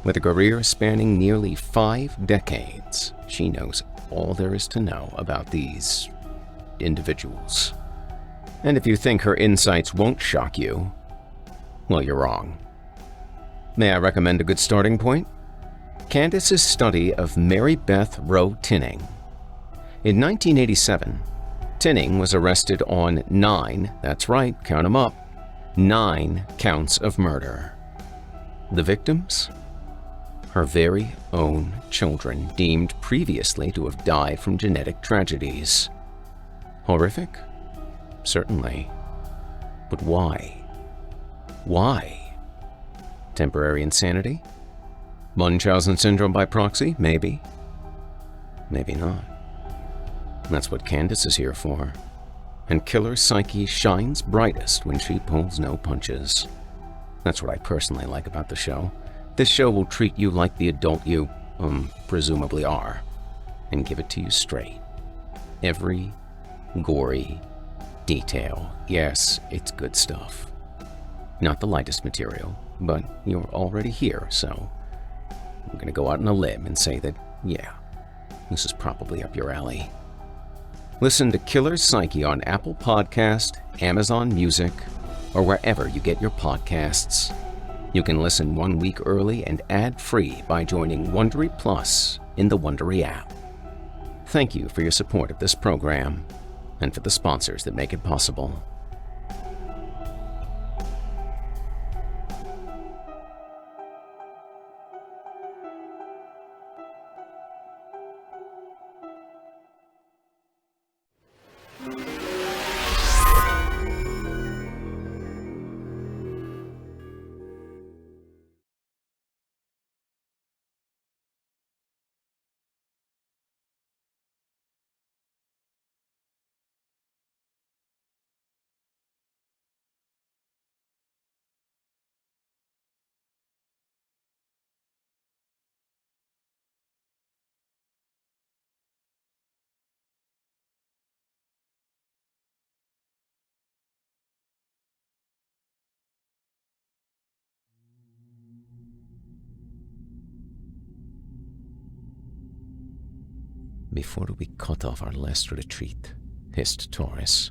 With a career spanning nearly 5 decades, she knows all there is to know about these individuals. And if you think her insights won't shock you, well, you're wrong. May I recommend a good starting point? Candace's study of Mary Beth Rowe Tinning. In 1987, Tinning was arrested on 9, that's right, count 'em up, 9 counts of murder. The victims? Her very own children, deemed previously to have died from genetic tragedies. Horrific? Certainly. But why? Why? Temporary insanity? Munchausen syndrome by proxy? Maybe. Maybe not. That's what Candace is here for. And Killer Psyche shines brightest when she pulls no punches. That's what I personally like about the show. This show will treat you like the adult you, presumably are, and give it to you straight. Every gory detail. Yes, it's good stuff. Not the lightest material, but you're already here, so I'm gonna go out on a limb and say that, yeah, this is probably up your alley. Listen to Killer Psyche on Apple Podcast, Amazon Music, or wherever you get your podcasts. You can listen 1 week early and ad-free by joining Wondery Plus in the Wondery app. Thank you for your support of this program, and for the sponsors that make it possible. Before we cut off our last retreat, hissed Taurus,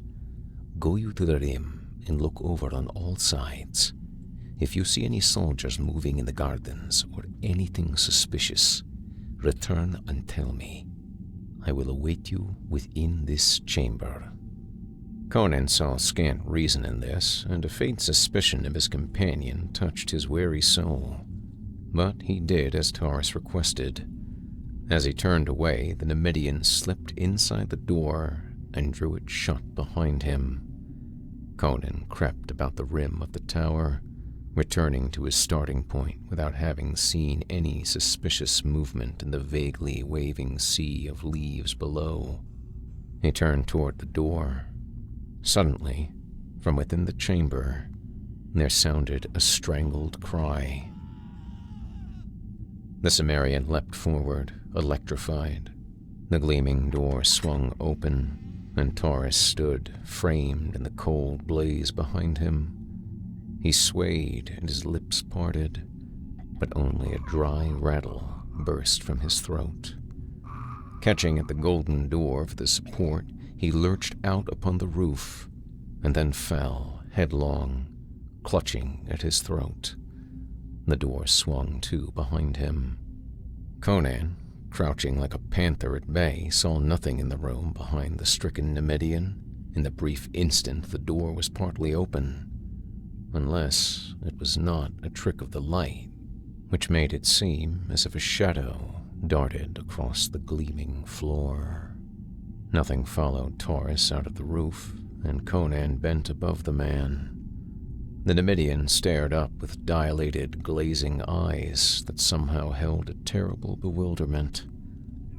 go you to the rim and look over on all sides. If you see any soldiers moving in the gardens or anything suspicious, return and tell me. I will await you within this chamber. Conan saw scant reason in this, and a faint suspicion of his companion touched his wary soul. But he did as Taurus requested. As he turned away, the Numidian slipped inside the door and drew it shut behind him. Conan crept about the rim of the tower, returning to his starting point without having seen any suspicious movement in the vaguely waving sea of leaves below. He turned toward the door. Suddenly, from within the chamber, there sounded a strangled cry. The Cimmerian leapt forward, electrified. The gleaming door swung open, and Taurus stood, framed in the cold blaze behind him. He swayed, and his lips parted, but only a dry rattle burst from his throat. Catching at the golden door for the support, he lurched out upon the roof, and then fell headlong, clutching at his throat. The door swung to behind him. Conan, crouching like a panther at bay, saw nothing in the room behind the stricken Numidian. In the brief instant the door was partly open, unless it was not a trick of the light, which made it seem as if a shadow darted across the gleaming floor. Nothing followed Taurus out of the roof, and Conan bent above the man. The Numidian stared up with dilated, glazing eyes that somehow held a terrible bewilderment.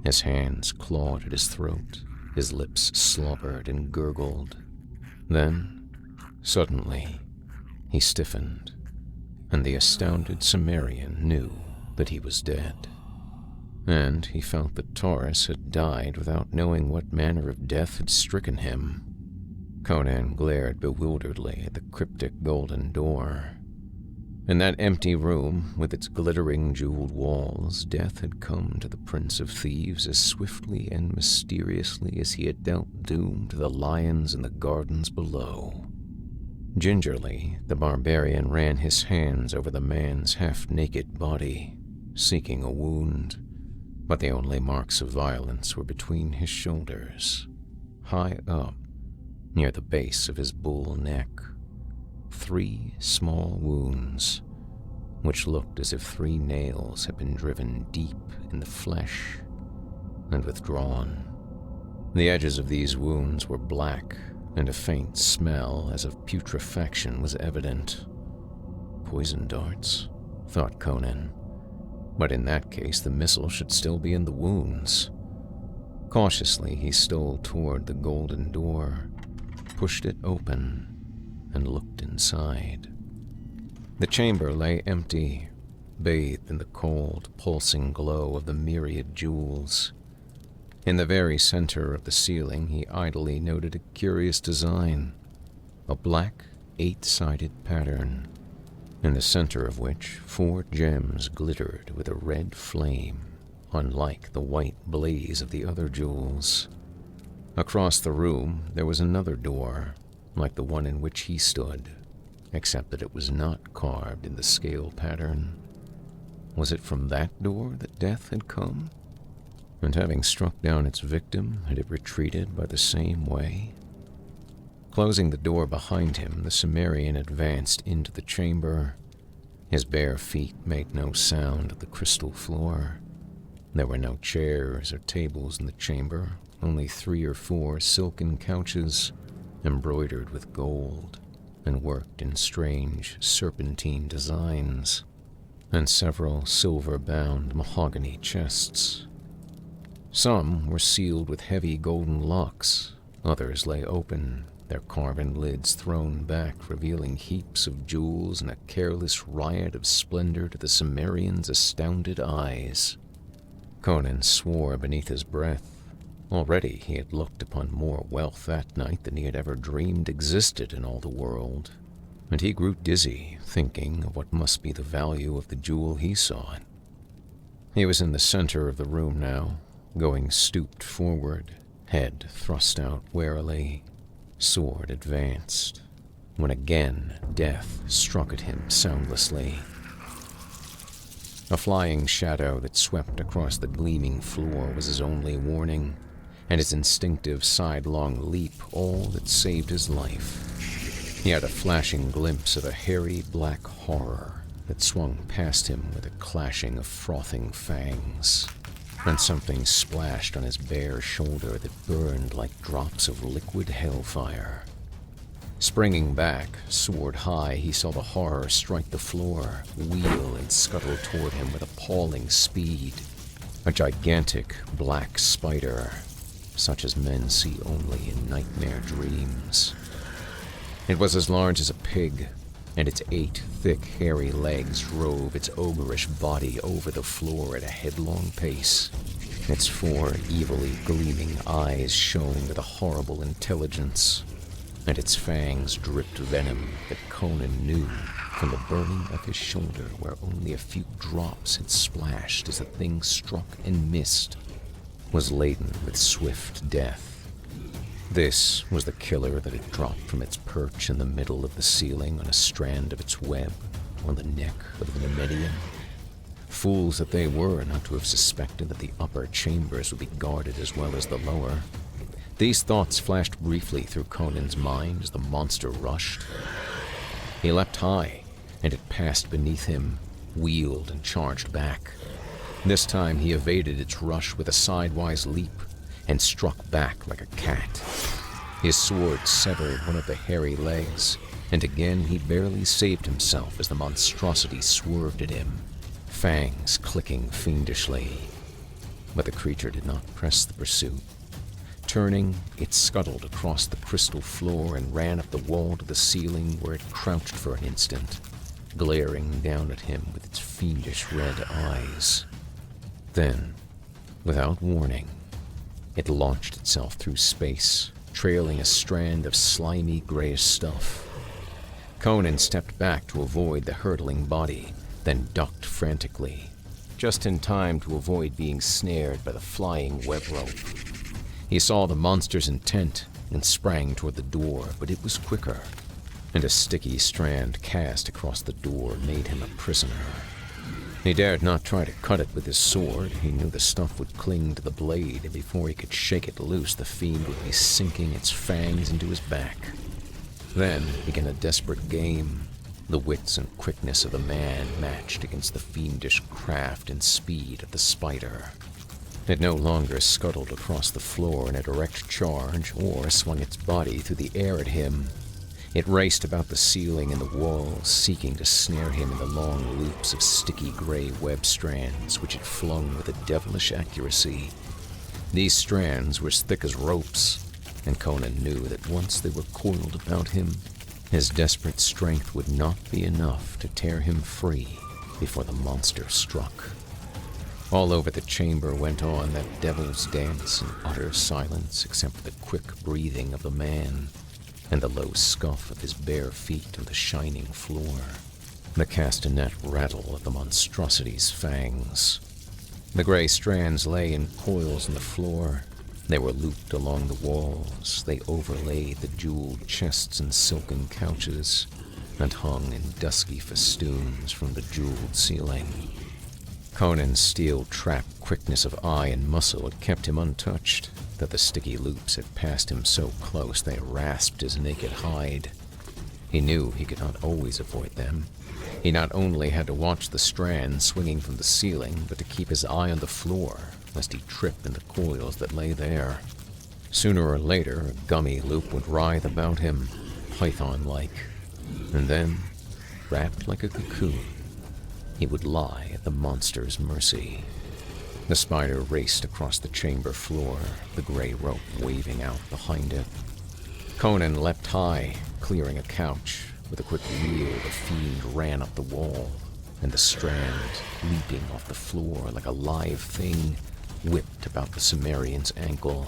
His hands clawed at his throat, his lips slobbered and gurgled. Then, suddenly, he stiffened, and the astounded Cimmerian knew that he was dead. And he felt that Taurus had died without knowing what manner of death had stricken him. Conan glared bewilderedly at the cryptic golden door. In that empty room, with its glittering jeweled walls, death had come to the Prince of Thieves as swiftly and mysteriously as he had dealt doom to the lions in the gardens below. Gingerly, the barbarian ran his hands over the man's half-naked body, seeking a wound, but the only marks of violence were between his shoulders, high up, near the base of his bull neck. 3 small wounds, which looked as if 3 nails had been driven deep in the flesh and withdrawn. The edges of these wounds were black, and a faint smell as of putrefaction was evident. Poison darts, thought Conan. But in that case, the missile should still be in the wounds. Cautiously, he stole toward the golden door, pushed it open, and looked inside. The chamber lay empty, bathed in the cold, pulsing glow of the myriad jewels. In the very center of the ceiling, he idly noted a curious design, a black, 8-sided pattern, in the center of which 4 gems glittered with a red flame, unlike the white blaze of the other jewels. Across the room, there was another door, like the one in which he stood, except that it was not carved in the scale pattern. Was it from that door that death had come? And having struck down its victim, had it retreated by the same way? Closing the door behind him, the Cimmerian advanced into the chamber. His bare feet made no sound of the crystal floor. There were no chairs or tables in the chamber, only 3 or 4 silken couches, embroidered with gold and worked in strange serpentine designs, and several silver-bound mahogany chests. Some were sealed with heavy golden locks, others lay open, their carven lids thrown back, revealing heaps of jewels and a careless riot of splendor to the Cimmerian's astounded eyes. Conan swore beneath his breath. Already he had looked upon more wealth that night than he had ever dreamed existed in all the world, and he grew dizzy thinking of what must be the value of the jewel he sought. He was in the center of the room now, going stooped forward, head thrust out warily, sword advanced, when again death struck at him soundlessly. A flying shadow that swept across the gleaming floor was his only warning, and his instinctive sidelong leap all that saved his life. He had a flashing glimpse of a hairy black horror that swung past him with a clashing of frothing fangs, and something splashed on his bare shoulder that burned like drops of liquid hellfire. Springing back, sword high, he saw the horror strike the floor, wheel and scuttle toward him with appalling speed. A gigantic black spider, such as men see only in nightmare dreams. It was as large as a pig, and its 8 thick, hairy legs drove its ogreish body over the floor at a headlong pace. Its 4 evilly gleaming eyes shone with a horrible intelligence, and its fangs dripped venom that Conan knew from the burning of his shoulder where only a few drops had splashed as the thing struck and missed, was laden with swift death. This was the killer that had dropped from its perch in the middle of the ceiling on a strand of its web on the neck of the Nemedian. Fools that they were not to have suspected that the upper chambers would be guarded as well as the lower. These thoughts flashed briefly through Conan's mind as the monster rushed. He leapt high, and it passed beneath him, wheeled and charged back. This time he evaded its rush with a sidewise leap and struck back like a cat. His sword severed one of the hairy legs, and again he barely saved himself as the monstrosity swerved at him, fangs clicking fiendishly. But the creature did not press the pursuit. Turning, it scuttled across the crystal floor and ran up the wall to the ceiling where it crouched for an instant, glaring down at him with its fiendish red eyes. Then, without warning, it launched itself through space, trailing a strand of slimy grayish stuff. Conan stepped back to avoid the hurtling body, then ducked frantically, just in time to avoid being snared by the flying web rope. He saw the monster's intent and sprang toward the door, but it was quicker, and a sticky strand cast across the door made him a prisoner. He dared not try to cut it with his sword. He knew the stuff would cling to the blade, and before he could shake it loose, the fiend would be sinking its fangs into his back. Then began a desperate game. The wits and quickness of the man matched against the fiendish craft and speed of the spider. It no longer scuttled across the floor in a direct charge or swung its body through the air at him. It raced about the ceiling and the walls, seeking to snare him in the long loops of sticky gray web strands which it flung with a devilish accuracy. These strands were as thick as ropes, and Conan knew that once they were coiled about him, his desperate strength would not be enough to tear him free before the monster struck. All over the chamber went on that devil's dance in utter silence except for the quick breathing of the man and the low scuff of his bare feet on the shining floor, the castanet rattle of the monstrosity's fangs. The gray strands lay in coils on the floor. They were looped along the walls. They overlaid the jeweled chests and silken couches and hung in dusky festoons from the jeweled ceiling. Conan's steel-trapped quickness of eye and muscle had kept him untouched, that the sticky loops had passed him so close they rasped his naked hide. He knew he could not always avoid them. He not only had to watch the strands swinging from the ceiling, but to keep his eye on the floor, lest he trip in the coils that lay there. Sooner or later, a gummy loop would writhe about him, python-like, and then, wrapped like a cocoon, he would lie at the monster's mercy. The spider raced across the chamber floor, the gray rope waving out behind it. Conan leapt high, clearing a couch. With a quick wheel, the fiend ran up the wall, and the strand, leaping off the floor like a live thing, whipped about the Cimmerian's ankle.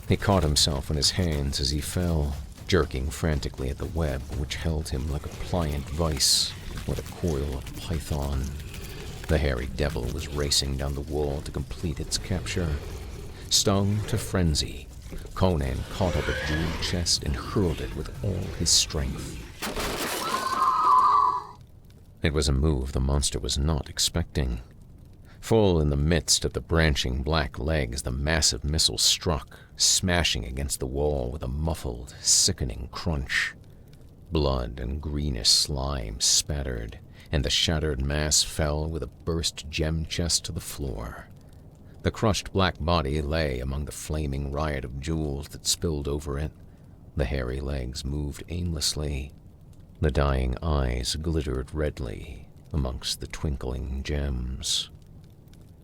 He caught himself on his hands as he fell, jerking frantically at the web which held him like a pliant vice, or the coil of python. The hairy devil was racing down the wall to complete its capture, Stung to frenzy, Conan caught up a jeweled chest and hurled it with all his strength. It was a move the monster was not expecting. Full in the midst of the branching black legs, the massive missile struck, smashing against the wall with a muffled, sickening crunch. Blood and greenish slime spattered, and the shattered mass fell with a burst gem chest to the floor. The crushed black body lay among the flaming riot of jewels that spilled over it. The hairy legs moved aimlessly. The dying eyes glittered redly amongst the twinkling gems.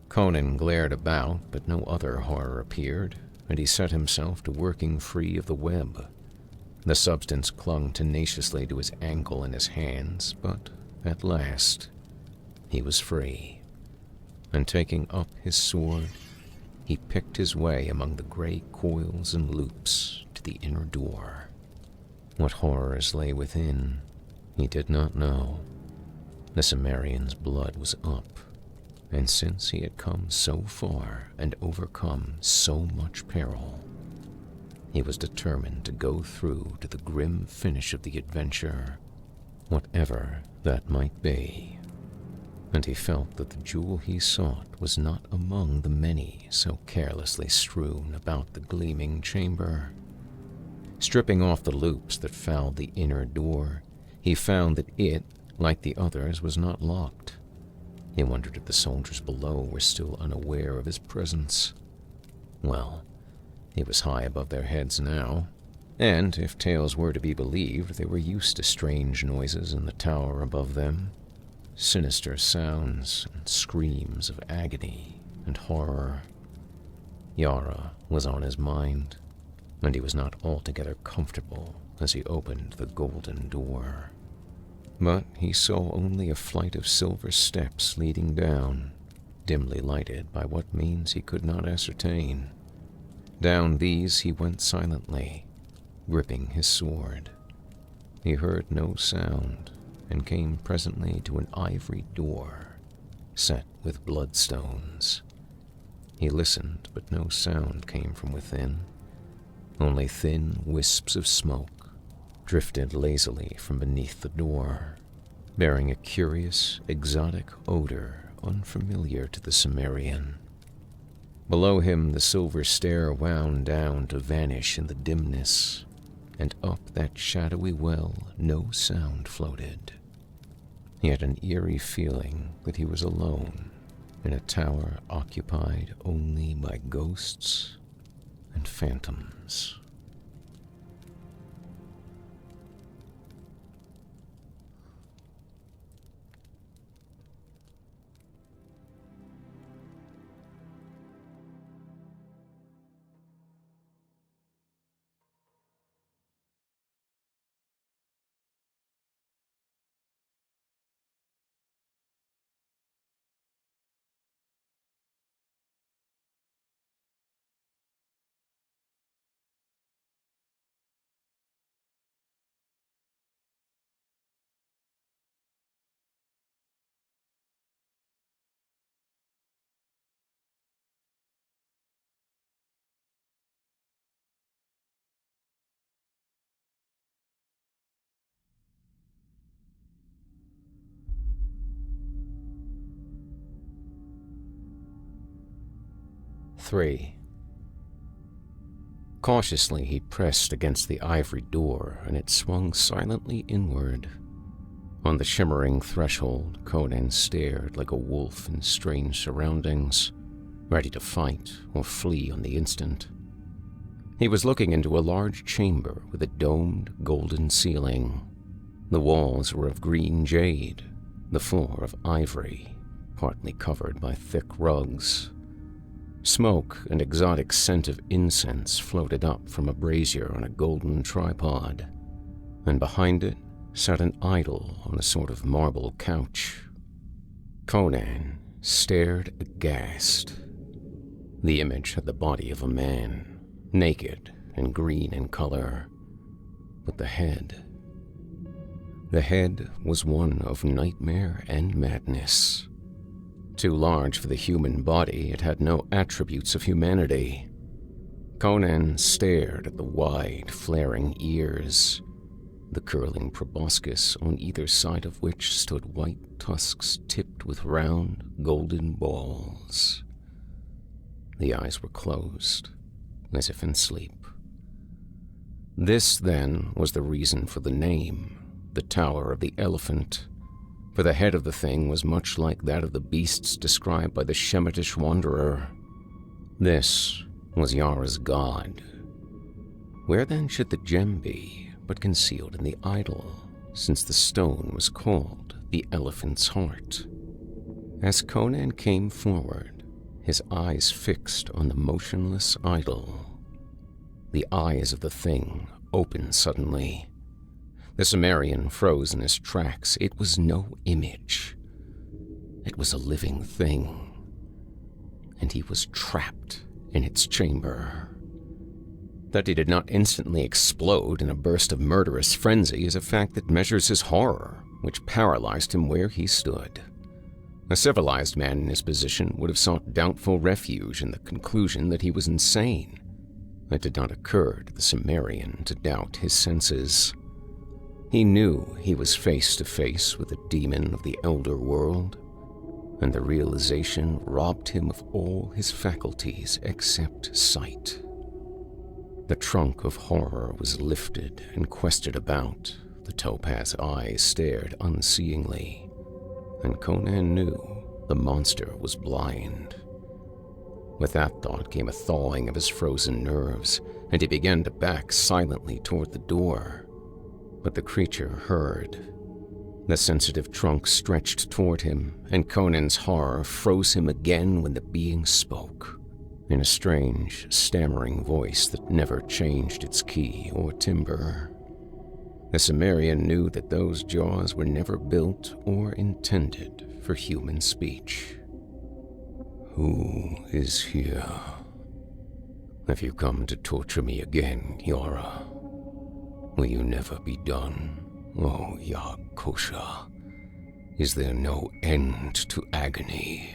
Conan glared about, but no other horror appeared, and he set himself to working free of the web. The substance clung tenaciously to his ankle and his hands, but at last he was free. And taking up his sword, he picked his way among the gray coils and loops to the inner door. What horrors lay within, he did not know. The Cimmerian's blood was up, and since he had come so far and overcome so much peril, he was determined to go through to the grim finish of the adventure, whatever that might be. And he felt that the jewel he sought was not among the many so carelessly strewn about the gleaming chamber. Stripping off the loops that fouled the inner door, he found that it, like the others, was not locked. He wondered if the soldiers below were still unaware of his presence. Well, he was high above their heads now, and if tales were to be believed, they were used to strange noises in the tower above them. Sinister sounds and screams of agony and horror. Yara was on his mind, and he was not altogether comfortable as he opened the golden door. But he saw only a flight of silver steps leading down, dimly lighted by what means he could not ascertain. Down these he went silently, gripping his sword. He heard no sound, and came presently to an ivory door, set with bloodstones. He listened, but no sound came from within. Only thin wisps of smoke drifted lazily from beneath the door, bearing a curious, exotic odor unfamiliar to the Cimmerian. Below him the silver stair wound down to vanish in the dimness, and up that shadowy well no sound floated. He had an eerie feeling that he was alone in a tower occupied only by ghosts and phantoms. Three. Cautiously he pressed against the ivory door, and it swung silently inward. On the shimmering threshold, Conan stared like a wolf in strange surroundings, ready to fight or flee on the instant. He was looking into a large chamber with a domed golden ceiling. The walls were of green jade, the floor of ivory, partly covered by thick rugs. Smoke and exotic scent of incense floated up from a brazier on a golden tripod, and behind it sat an idol on a sort of marble couch. Conan stared aghast. The image had the body of a man, naked and green in color, but the head was one of nightmare and madness. Too large for the human body, it had no attributes of humanity. Conan stared at the wide, flaring ears, the curling proboscis on either side of which stood white tusks tipped with round, golden balls. The eyes were closed, as if in sleep. This, then, was the reason for the name, the Tower of the Elephant, for the head of the thing was much like that of the beasts described by the Shemitish wanderer. This was Yara's god. Where then should the gem be but concealed in the idol, since the stone was called the elephant's heart? As Conan came forward, his eyes fixed on the motionless idol, the eyes of the thing opened suddenly. The Cimmerian froze in his tracks. It was no image. It was a living thing, and he was trapped in its chamber. That he did not instantly explode in a burst of murderous frenzy is a fact that measures his horror, which paralyzed him where he stood. A civilized man in his position would have sought doubtful refuge in the conclusion that he was insane. It did not occur to the Cimmerian to doubt his senses. He knew he was face to face with a demon of the elder world, and the realization robbed him of all his faculties except sight. The trunk of horror was lifted and quested about. The topaz eyes stared unseeingly, and Conan knew the monster was blind. With that thought came a thawing of his frozen nerves, and he began to back silently toward the door. But the creature heard. The sensitive trunk stretched toward him, and Conan's horror froze him again when the being spoke, in a strange, stammering voice that never changed its key or timbre. The Cimmerian knew that those jaws were never built or intended for human speech. "Who is here? Have you come to torture me again, Yara? Will you never be done? Oh, Yakosha, is there no end to agony?"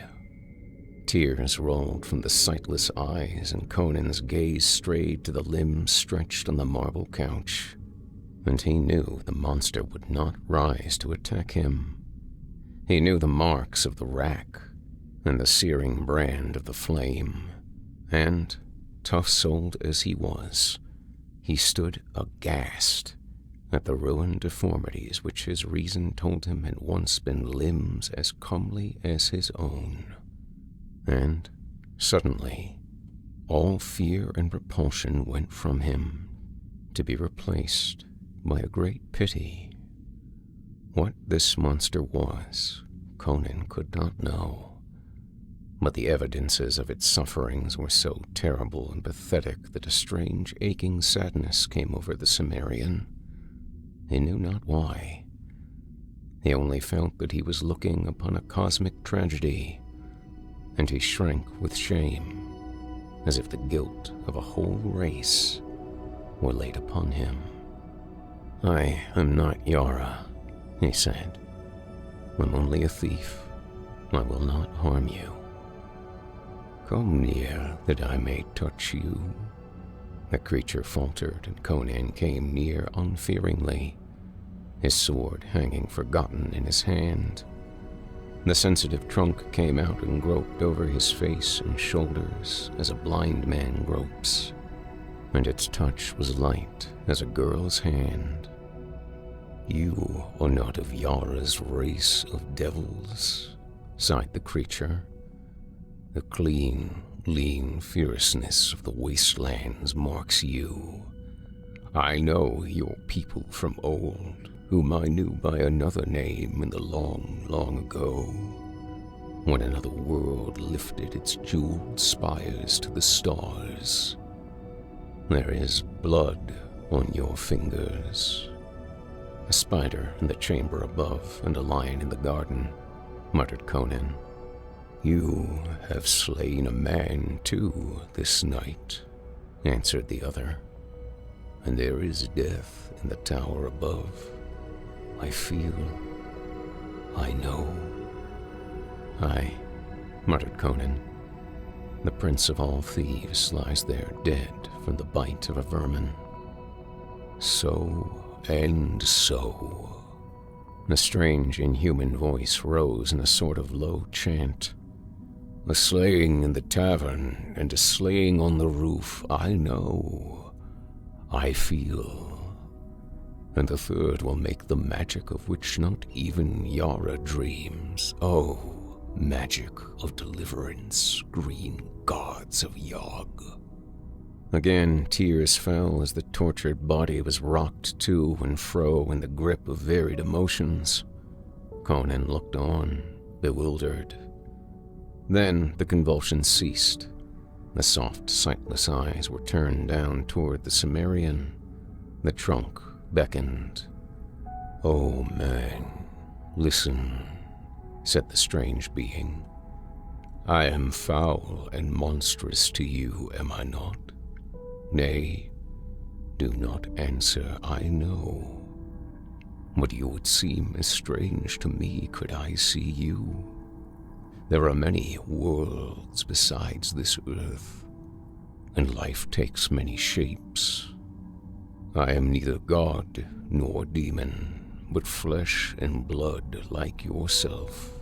Tears rolled from the sightless eyes, and Conan's gaze strayed to the limbs stretched on the marble couch, and he knew the monster would not rise to attack him. He knew the marks of the rack and the searing brand of the flame, and, tough-souled as he was, he stood aghast at the ruined deformities which his reason told him had once been limbs as comely as his own. And, suddenly, all fear and repulsion went from him, to be replaced by a great pity. What this monster was, Conan could not know, but the evidences of its sufferings were so terrible and pathetic that a strange aching sadness came over the Cimmerian. He knew not why. He only felt that he was looking upon a cosmic tragedy, and he shrank with shame, as if the guilt of a whole race were laid upon him. "I am not Yara," he said. "I'm only a thief. I will not harm you. Come near that I may touch you." The creature faltered, and Conan came near unfearingly, his sword hanging forgotten in his hand. The sensitive trunk came out and groped over his face and shoulders as a blind man gropes, and its touch was light as a girl's hand. "You are not of Yara's race of devils," sighed the creature. "The clean, lean fierceness of the wastelands marks you. I know your people from old, whom I knew by another name in the long, long ago, when another world lifted its jeweled spires to the stars. There is blood on your fingers." "A spider in the chamber above and a lion in the garden," muttered Conan. "You have slain a man too this night," answered the other. "And there is death in the tower above. I feel, I know." "Aye," muttered Conan. The prince of all thieves lies there dead from the bite of a vermin. So and so. A strange, inhuman voice rose in a sort of low chant. A slaying in the tavern and a slaying on the roof, I know, I feel. And the third will make the magic of which not even Yara dreams. Oh, magic of deliverance, green gods of Yog. Again, tears fell as the tortured body was rocked to and fro in the grip of varied emotions. Conan looked on, bewildered. Then the convulsions ceased. The soft, sightless eyes were turned down toward the Cimmerian. The trunk beckoned. "Oh, man, listen," said the strange being. "I am foul and monstrous to you, am I not? Nay, do not answer, I know. But you would seem as strange to me could I see you. There are many worlds besides this earth, and life takes many shapes. I am neither god nor demon, but flesh and blood like yourself,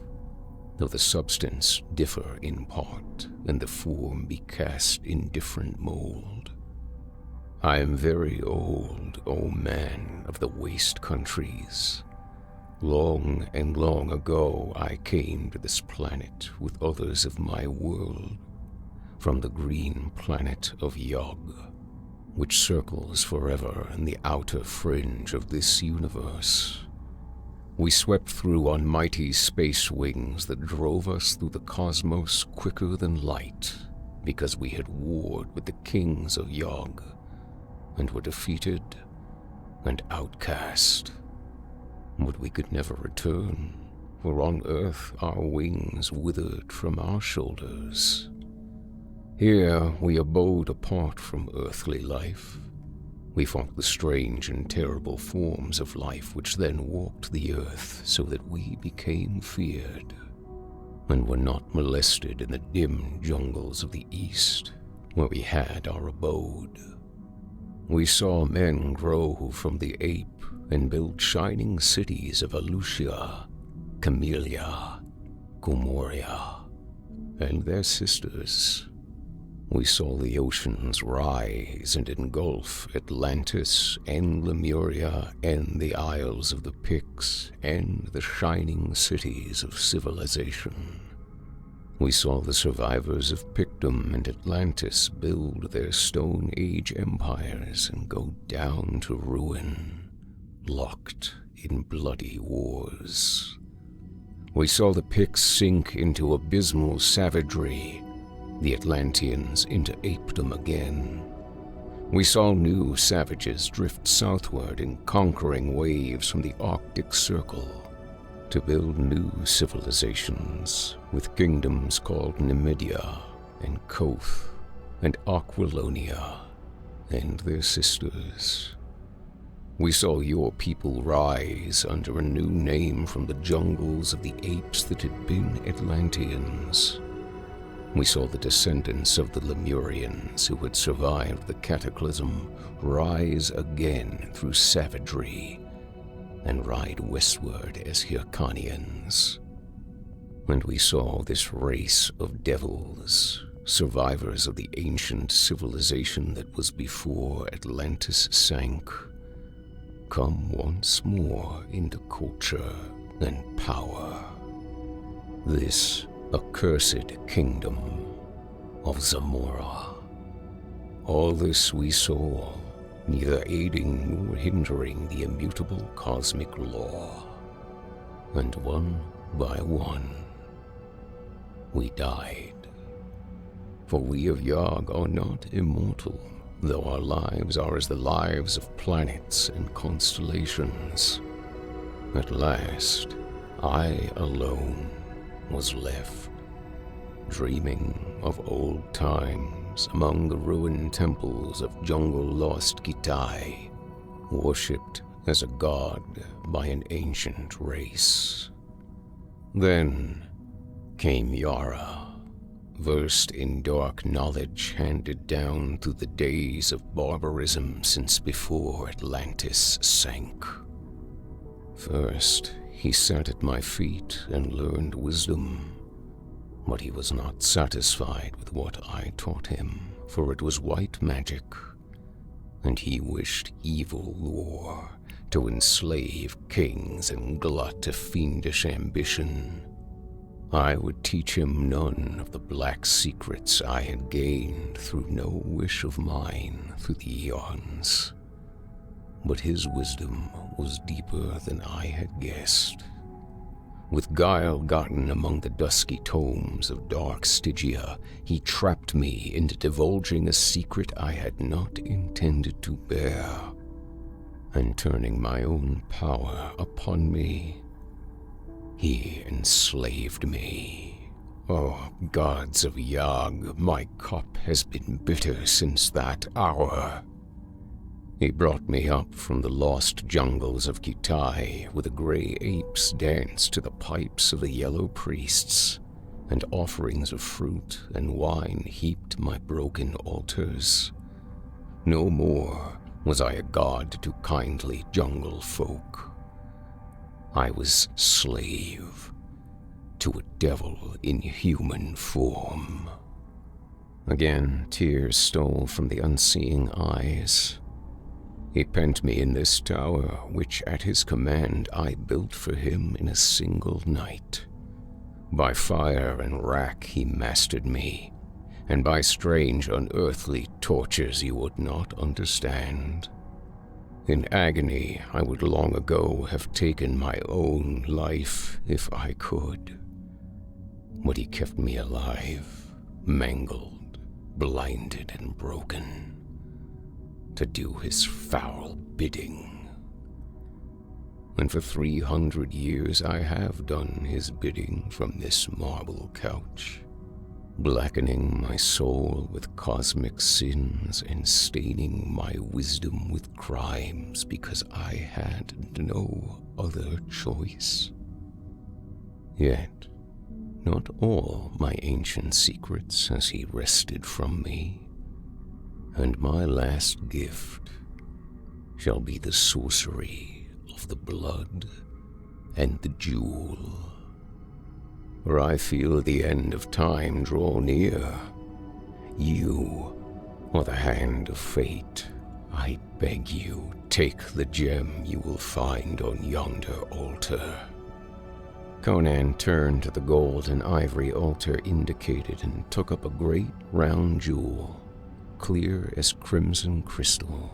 though the substance differ in part, and the form be cast in different mold. I am very old, O man of the waste countries. Long and long ago I came to this planet with others of my world, from the green planet of Yog, which circles forever in the outer fringe of this universe. We swept through on mighty space wings that drove us through the cosmos quicker than light, because we had warred with the kings of Yog, and were defeated and outcast. But we could never return, for on earth our wings withered from our shoulders. Here we abode apart from earthly life. We fought the strange and terrible forms of life which then walked the earth so that we became feared, and were not molested in the dim jungles of the east, where we had our abode. We saw men grow from the ape and build shining cities of Alucia, Camellia, Comoria, and their sisters. We saw the oceans rise and engulf Atlantis and Lemuria and the Isles of the Picts and the shining cities of civilization. We saw the survivors of Pictum and Atlantis build their Stone Age empires and go down to ruin, locked in bloody wars. We saw the Picts sink into abysmal savagery, the Atlanteans into apedom again. We saw new savages drift southward in conquering waves from the Arctic Circle to build new civilizations with kingdoms called Numidia and Koth and Aquilonia and their sisters. We saw your people rise under a new name from the jungles of the apes that had been Atlanteans. We saw the descendants of the Lemurians who had survived the cataclysm rise again through savagery and ride westward as Hyrcanians. And we saw this race of devils, survivors of the ancient civilization that was before Atlantis sank, come once more into culture and power. This accursed kingdom of Zamora. All this we saw, neither aiding nor hindering the immutable cosmic law. And one by one, we died. For we of Yog are not immortal, though our lives are as the lives of planets and constellations. At last, I alone was left, dreaming of old times among the ruined temples of jungle-lost Kitai, worshipped as a god by an ancient race. Then came Yara, versed in dark knowledge handed down through the days of barbarism since before Atlantis sank. First, he sat at my feet and learned wisdom, but he was not satisfied with what I taught him, for it was white magic, and he wished evil lore to enslave kings and glut a fiendish ambition. I would teach him none of the black secrets I had gained through no wish of mine through the eons. But his wisdom was deeper than I had guessed. With guile gotten among the dusky tomes of dark Stygia, he trapped me into divulging a secret I had not intended to bear, and turning my own power upon me, he enslaved me. Oh, gods of Yag, my cup has been bitter since that hour. He brought me up from the lost jungles of Kitai, where the gray apes danced to the pipes of the yellow priests, and offerings of fruit and wine heaped my broken altars. No more was I a god to kindly jungle folk. I was slave to a devil in human form. Again, tears stole from the unseeing eyes. He pent me in this tower, which at his command I built for him in a single night. By fire and rack he mastered me, and by strange unearthly tortures you would not understand. In agony, I would long ago have taken my own life if I could. But he kept me alive, mangled, blinded, and broken, to do his foul bidding. And for 300 years I have done his bidding from this marble couch, blackening my soul with cosmic sins and staining my wisdom with crimes because I had no other choice. Yet, not all my ancient secrets has he wrested from me, and my last gift shall be the sorcery of the blood and the jewel. For I feel the end of time draw near. You are the hand of fate. I beg you, take the gem you will find on yonder altar. Conan turned to the gold and ivory altar indicated and took up a great round jewel, clear as crimson crystal.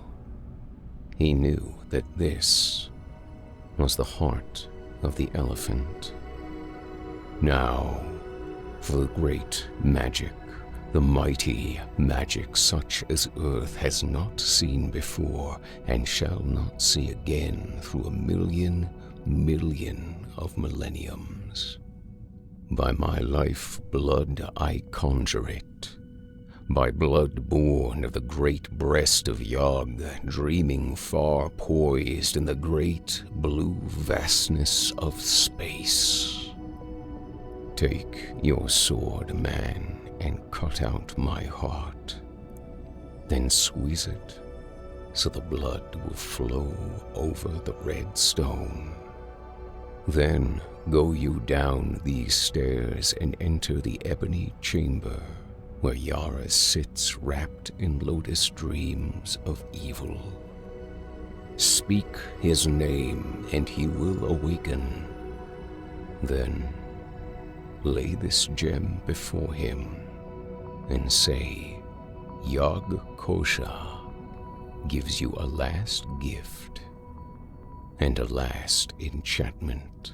He knew that this was the heart of the elephant. Now, for the great magic, the mighty magic such as Earth has not seen before and shall not see again through 1,000,000 of millenniums. By my life blood I conjure it, by blood born of the great breast of Yog, dreaming far poised in the great blue vastness of space. Take your sword, man, and cut out my heart. Then squeeze it so the blood will flow over the red stone. Then go you down these stairs and enter the ebony chamber where Yara sits wrapped in lotus dreams of evil. Speak his name and he will awaken. Then lay this gem before him and say, Yog Kosha gives you a last gift and a last enchantment.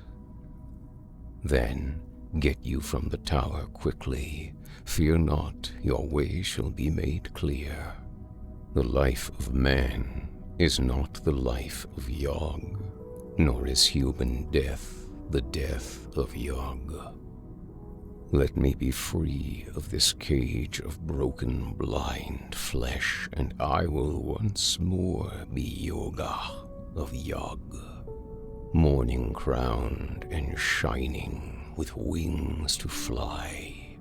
Then get you from the tower quickly. Fear not, your way shall be made clear. The life of man is not the life of Yog, nor is human death the death of Yog. Let me be free of this cage of broken, blind flesh, and I will once more be Yoga of Yog, morning-crowned and shining with wings to fly,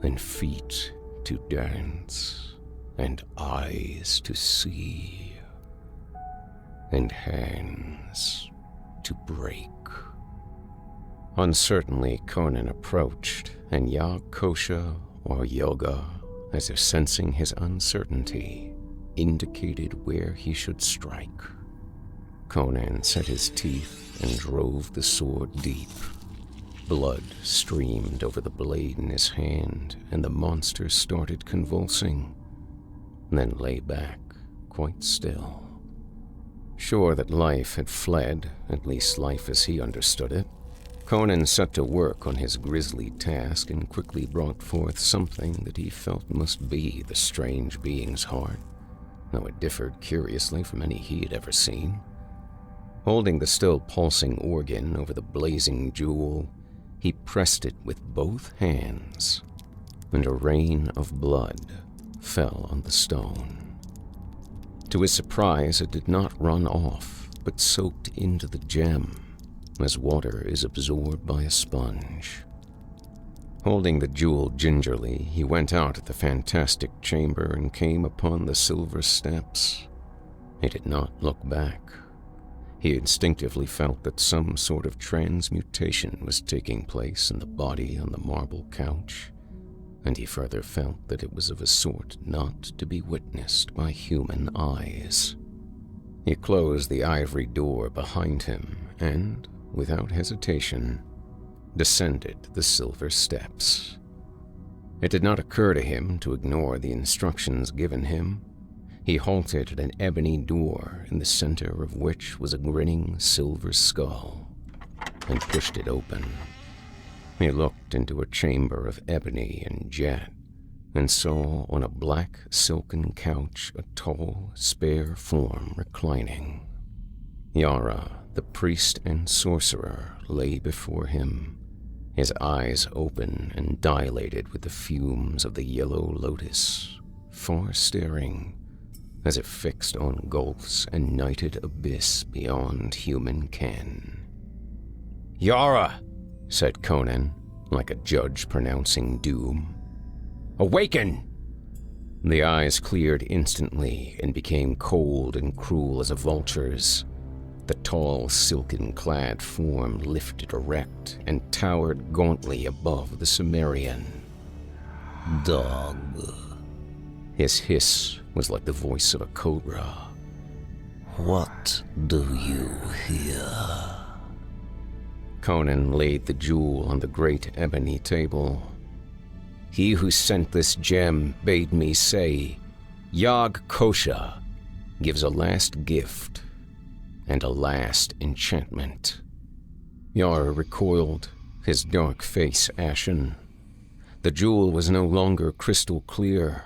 and feet to dance, and eyes to see, and hands to break. Uncertainly, Conan approached, and Kosha or Yoga, as if sensing his uncertainty, indicated where he should strike. Conan set his teeth and drove the sword deep. Blood streamed over the blade in his hand, and the monster started convulsing, then lay back, quite still. Sure that life had fled, at least life as he understood it, Conan set to work on his grisly task and quickly brought forth something that he felt must be the strange being's heart, though it differed curiously from any he had ever seen. Holding the still pulsing organ over the blazing jewel, he pressed it with both hands, and a rain of blood fell on the stone. To his surprise, it did not run off, but soaked into the gem, as water is absorbed by a sponge. Holding the jewel gingerly, he went out of the fantastic chamber and came upon the silver steps. He did not look back. He instinctively felt that some sort of transmutation was taking place in the body on the marble couch, and he further felt that it was of a sort not to be witnessed by human eyes. He closed the ivory door behind him and, without hesitation, descended the silver steps. It did not occur to him to ignore the instructions given him. He halted at an ebony door in the center of which was a grinning silver skull, and pushed it open. He looked into a chamber of ebony and jet, and saw on a black silken couch a tall, spare form reclining. Yara, the priest and sorcerer, lay before him, his eyes open and dilated with the fumes of the yellow lotus, far-staring, as if fixed on gulfs and nighted abyss beyond human ken. "Yara," said Conan, like a judge pronouncing doom. "Awaken!" The eyes cleared instantly and became cold and cruel as a vulture's. The tall, silken-clad form lifted erect and towered gauntly above the Cimmerian. "Dog." His hiss was like the voice of a cobra. "What do you hear?" Conan laid the jewel on the great ebony table. "He who sent this gem bade me say, Kosha gives a last gift and a last enchantment." Yara recoiled, his dark face ashen. The jewel was no longer crystal clear.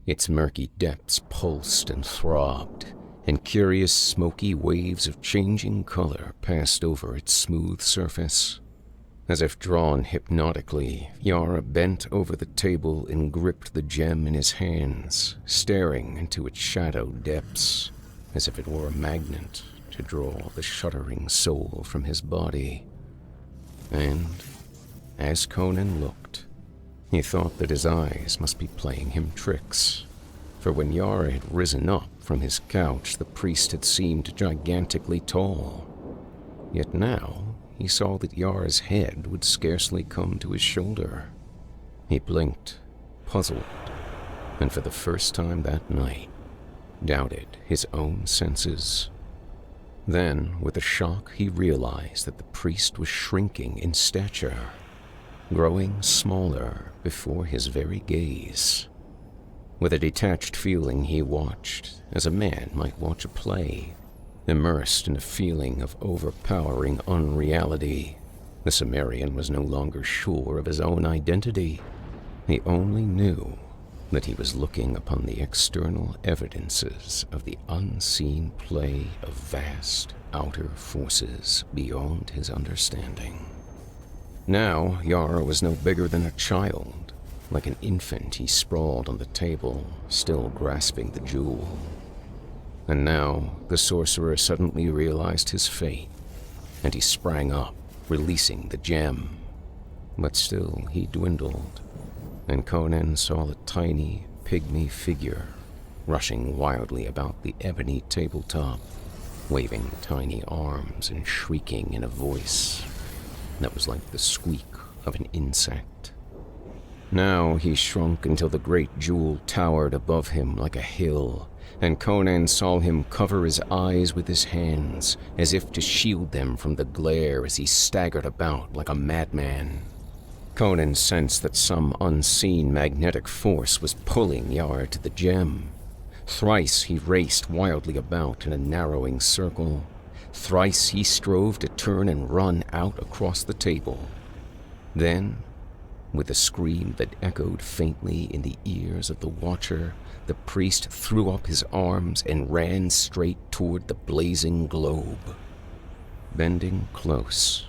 Its murky depths pulsed and throbbed, and curious smoky waves of changing color passed over its smooth surface. As if drawn hypnotically, Yara bent over the table and gripped the gem in his hands, staring into its shadow depths, as if it were a magnet to draw the shuddering soul from his body. And, as Conan looked, he thought that his eyes must be playing him tricks, for when Yara had risen up from his couch, the priest had seemed gigantically tall. Yet now he saw that Yara's head would scarcely come to his shoulder. He blinked, puzzled, and for the first time that night, doubted his own senses. Then, with a shock, he realized that the priest was shrinking in stature, growing smaller before his very gaze. With a detached feeling, he watched, as a man might watch a play, immersed in a feeling of overpowering unreality. The Cimmerian was no longer sure of his own identity. He only knew that he was looking upon the external evidences of the unseen play of vast outer forces beyond his understanding. Now, Yara was no bigger than a child. Like an infant, he sprawled on the table, still grasping the jewel. And now, the sorcerer suddenly realized his fate, and he sprang up, releasing the gem. But still, he dwindled. and Conan saw a tiny, pygmy figure rushing wildly about the ebony tabletop, waving tiny arms and shrieking in a voice that was like the squeak of an insect. Now he shrunk until the great jewel towered above him like a hill, and Conan saw him cover his eyes with his hands, as if to shield them from the glare as he staggered about like a madman. Conan sensed that some unseen magnetic force was pulling Yara to the gem. Thrice he raced wildly about in a narrowing circle. Thrice he strove to turn and run out across the table. Then, with a scream that echoed faintly in the ears of the watcher, the priest threw up his arms and ran straight toward the blazing globe. Bending close,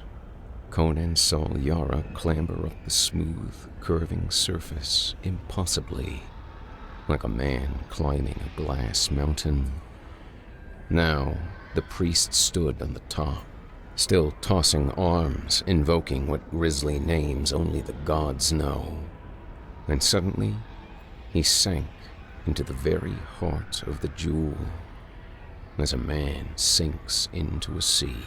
Conan saw Yara clamber up the smooth, curving surface impossibly, like a man climbing a glass mountain. Now, the priest stood on the top, still tossing arms, invoking what grisly names only the gods know. And suddenly, he sank into the very heart of the jewel, as a man sinks into a sea.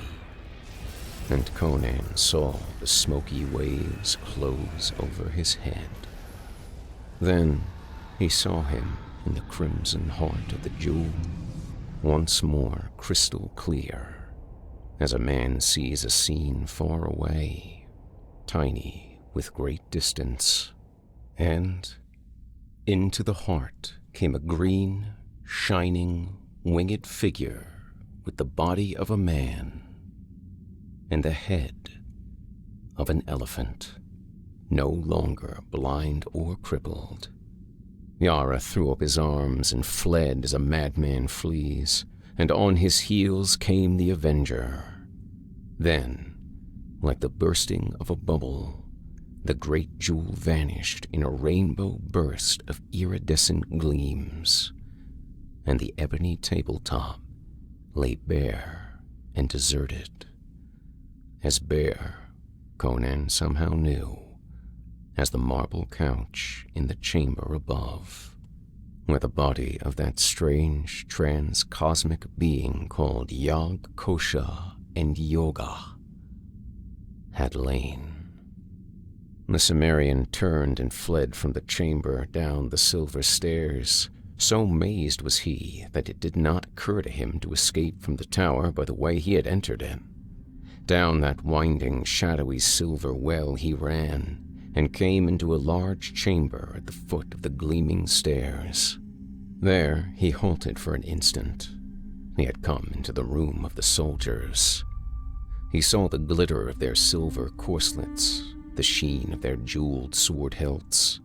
And Conan saw the smoky waves close over his head. Then he saw him in the crimson heart of the jewel, once more crystal clear, as a man sees a scene far away, tiny with great distance. And into the heart came a green, shining, winged figure with the body of a man and the head of an elephant, no longer blind or crippled. Yara threw up his arms and fled as a madman flees, and on his heels came the Avenger. Then, like the bursting of a bubble, the great jewel vanished in a rainbow burst of iridescent gleams, and the ebony tabletop lay bare and deserted. As bare, Conan somehow knew, as the marble couch in the chamber above, where the body of that strange trans-cosmic being called Yog Kosha and Yoga had lain. The Cimmerian turned and fled from the chamber down the silver stairs. So mazed was he that it did not occur to him to escape from the tower by the way he had entered it. Down that winding, shadowy silver well he ran, and came into a large chamber at the foot of the gleaming stairs. There he halted for an instant. He had come into the room of the soldiers. He saw the glitter of their silver corselets, the sheen of their jeweled sword hilts.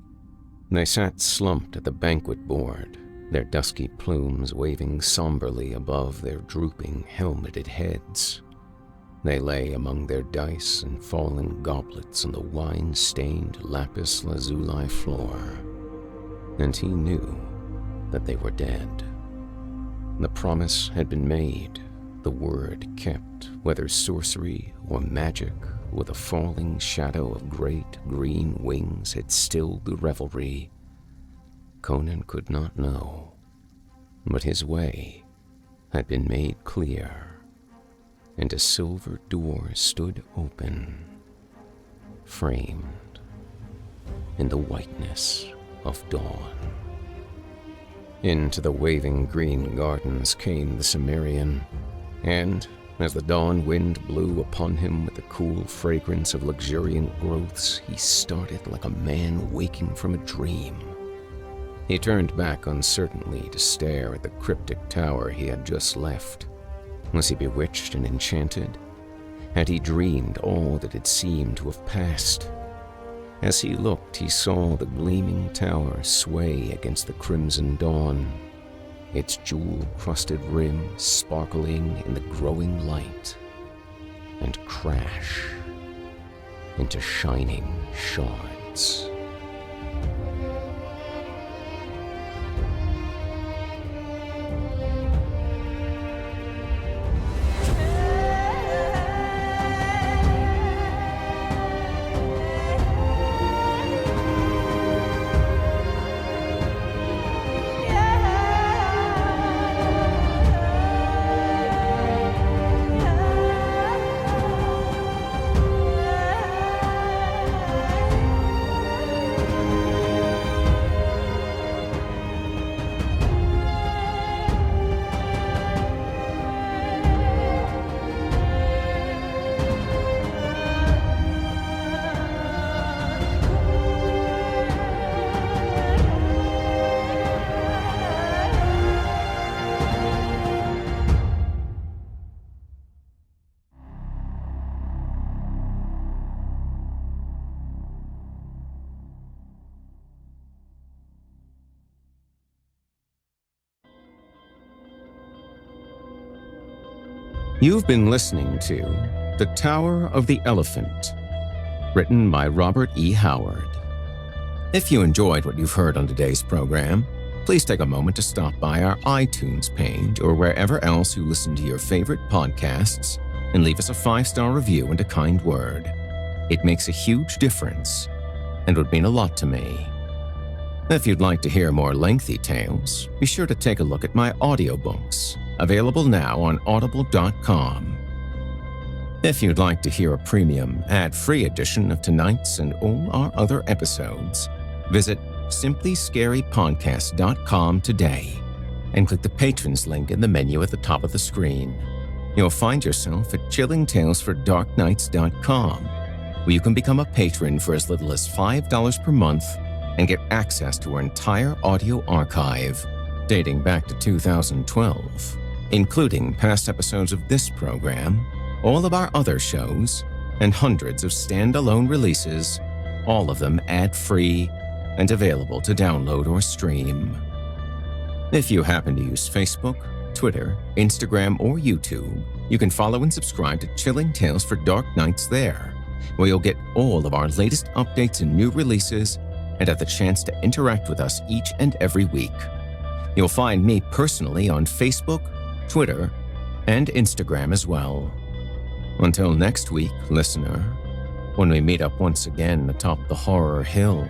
They sat slumped at the banquet board, their dusky plumes waving somberly above their drooping, helmeted heads. They lay among their dice and fallen goblets on the wine-stained lapis lazuli floor, and he knew that they were dead. The promise had been made, the word kept, whether sorcery or magic, or the falling shadow of great green wings had stilled the revelry. Conan could not know, but his way had been made clear, and a silver door stood open, framed in the whiteness of dawn. Into the waving green gardens came the Cimmerian, and as the dawn wind blew upon him with the cool fragrance of luxuriant growths, he started like a man waking from a dream. He turned back uncertainly to stare at the cryptic tower he had just left. Was he bewitched and enchanted? Had he dreamed all that had seemed to have passed? As he looked, he saw the gleaming tower sway against the crimson dawn, its jewel-crusted rim sparkling in the growing light, and crash into shining shards. You've been listening to The Tower of the Elephant, written by Robert E. Howard. If you enjoyed what you've heard on today's program, please take a moment to stop by our iTunes page or wherever else you listen to your favorite podcasts and leave us a 5-star review and a kind word. It makes a huge difference and would mean a lot to me. If you'd like to hear more lengthy tales, be sure to take a look at my audiobooks, available now on audible.com. If you'd like to hear a premium, ad-free edition of tonight's and all our other episodes, visit simplyscarypodcast.com today and click the Patrons link in the menu at the top of the screen. You'll find yourself at chillingtalesfordarknights.com, where you can become a patron for as little as $5 per month and get access to our entire audio archive dating back to 2012, including past episodes of this program, all of our other shows, and hundreds of standalone releases, all of them ad-free and available to download or stream. If you happen to use Facebook, Twitter, Instagram, or YouTube, you can follow and subscribe to Chilling Tales for Dark Nights there, where you'll get all of our latest updates and new releases and have the chance to interact with us each and every week. You'll find me personally on Facebook, Twitter, and Instagram as well. Until next week, listener, when we meet up once again atop the horror hill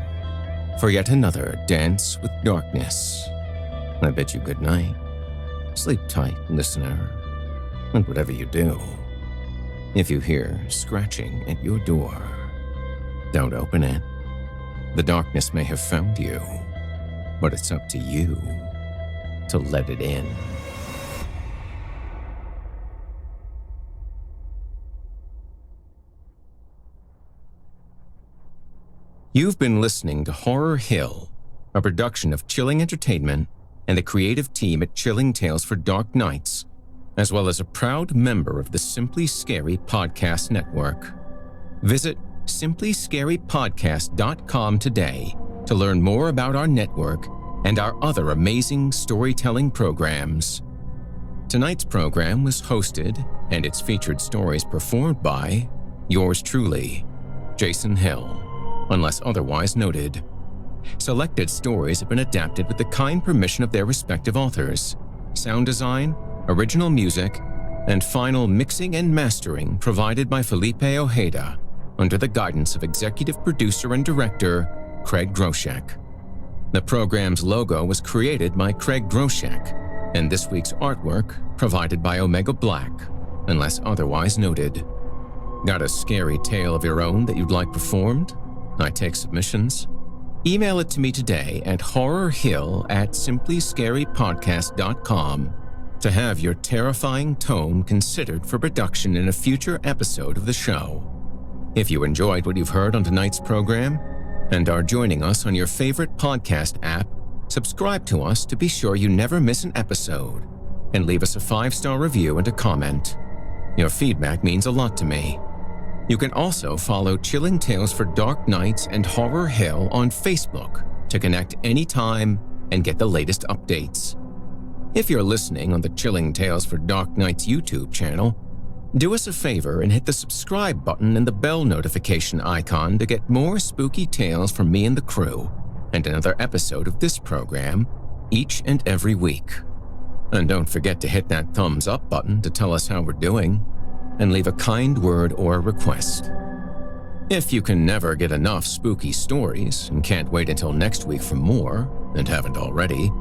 for yet another dance with darkness, I bid you good night. Sleep tight, listener, and whatever you do, if you hear scratching at your door, don't open it. The darkness may have found you, but it's up to you to let it in. You've been listening to Horror Hill, a production of Chilling Entertainment and the creative team at Chilling Tales for Dark Nights, as well as a proud member of the Simply Scary Podcast Network. Visit simplyscarypodcast.com today to learn more about our network and our other amazing storytelling programs. Tonight's program was hosted and its featured stories performed by yours truly, Jason Hill, unless otherwise noted. Selected stories have been adapted with the kind permission of their respective authors. Sound design, original music, and final mixing and mastering provided by Felipe Ojeda, under the guidance of executive producer and director Craig Groshek. The program's logo was created by Craig Groshek, and this week's artwork provided by Omega Black, unless otherwise noted. Got a scary tale of your own that you'd like performed? I take submissions. Email it to me today at horrorhill@simplyscarypodcast.com to have your terrifying tome considered for production in a future episode of the show. If you enjoyed what you've heard on tonight's program and are joining us on your favorite podcast app, subscribe to us to be sure you never miss an episode, and leave us a 5-star review and a comment. Your feedback means a lot to me. You can also follow Chilling Tales for Dark Nights and Horror Hill on Facebook to connect anytime and get the latest updates. If you're listening on the Chilling Tales for Dark Nights YouTube channel, do us a favor and hit the subscribe button and the bell notification icon to get more spooky tales from me and the crew, and another episode of this program each and every week. And don't forget to hit that thumbs up button to tell us how we're doing, and leave a kind word or a request. If you can never get enough spooky stories and can't wait until next week for more, and haven't already,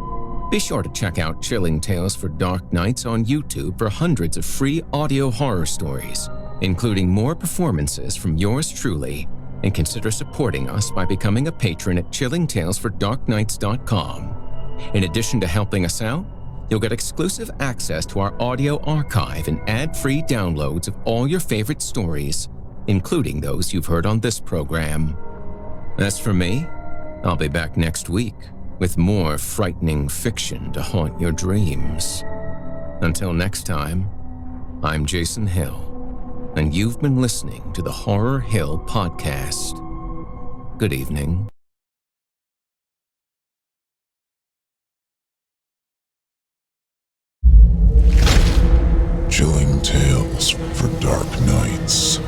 be sure to check out Chilling Tales for Dark Nights on YouTube for hundreds of free audio horror stories, including more performances from yours truly, and consider supporting us by becoming a patron at chillingtalesfordarknights.com. In addition to helping us out, you'll get exclusive access to our audio archive and ad-free downloads of all your favorite stories, including those you've heard on this program. As for me, I'll be back next week with more frightening fiction to haunt your dreams. Until next time, I'm Jason Hill, and you've been listening to the Horror Hill Podcast. Good evening. Chilling tales for dark nights.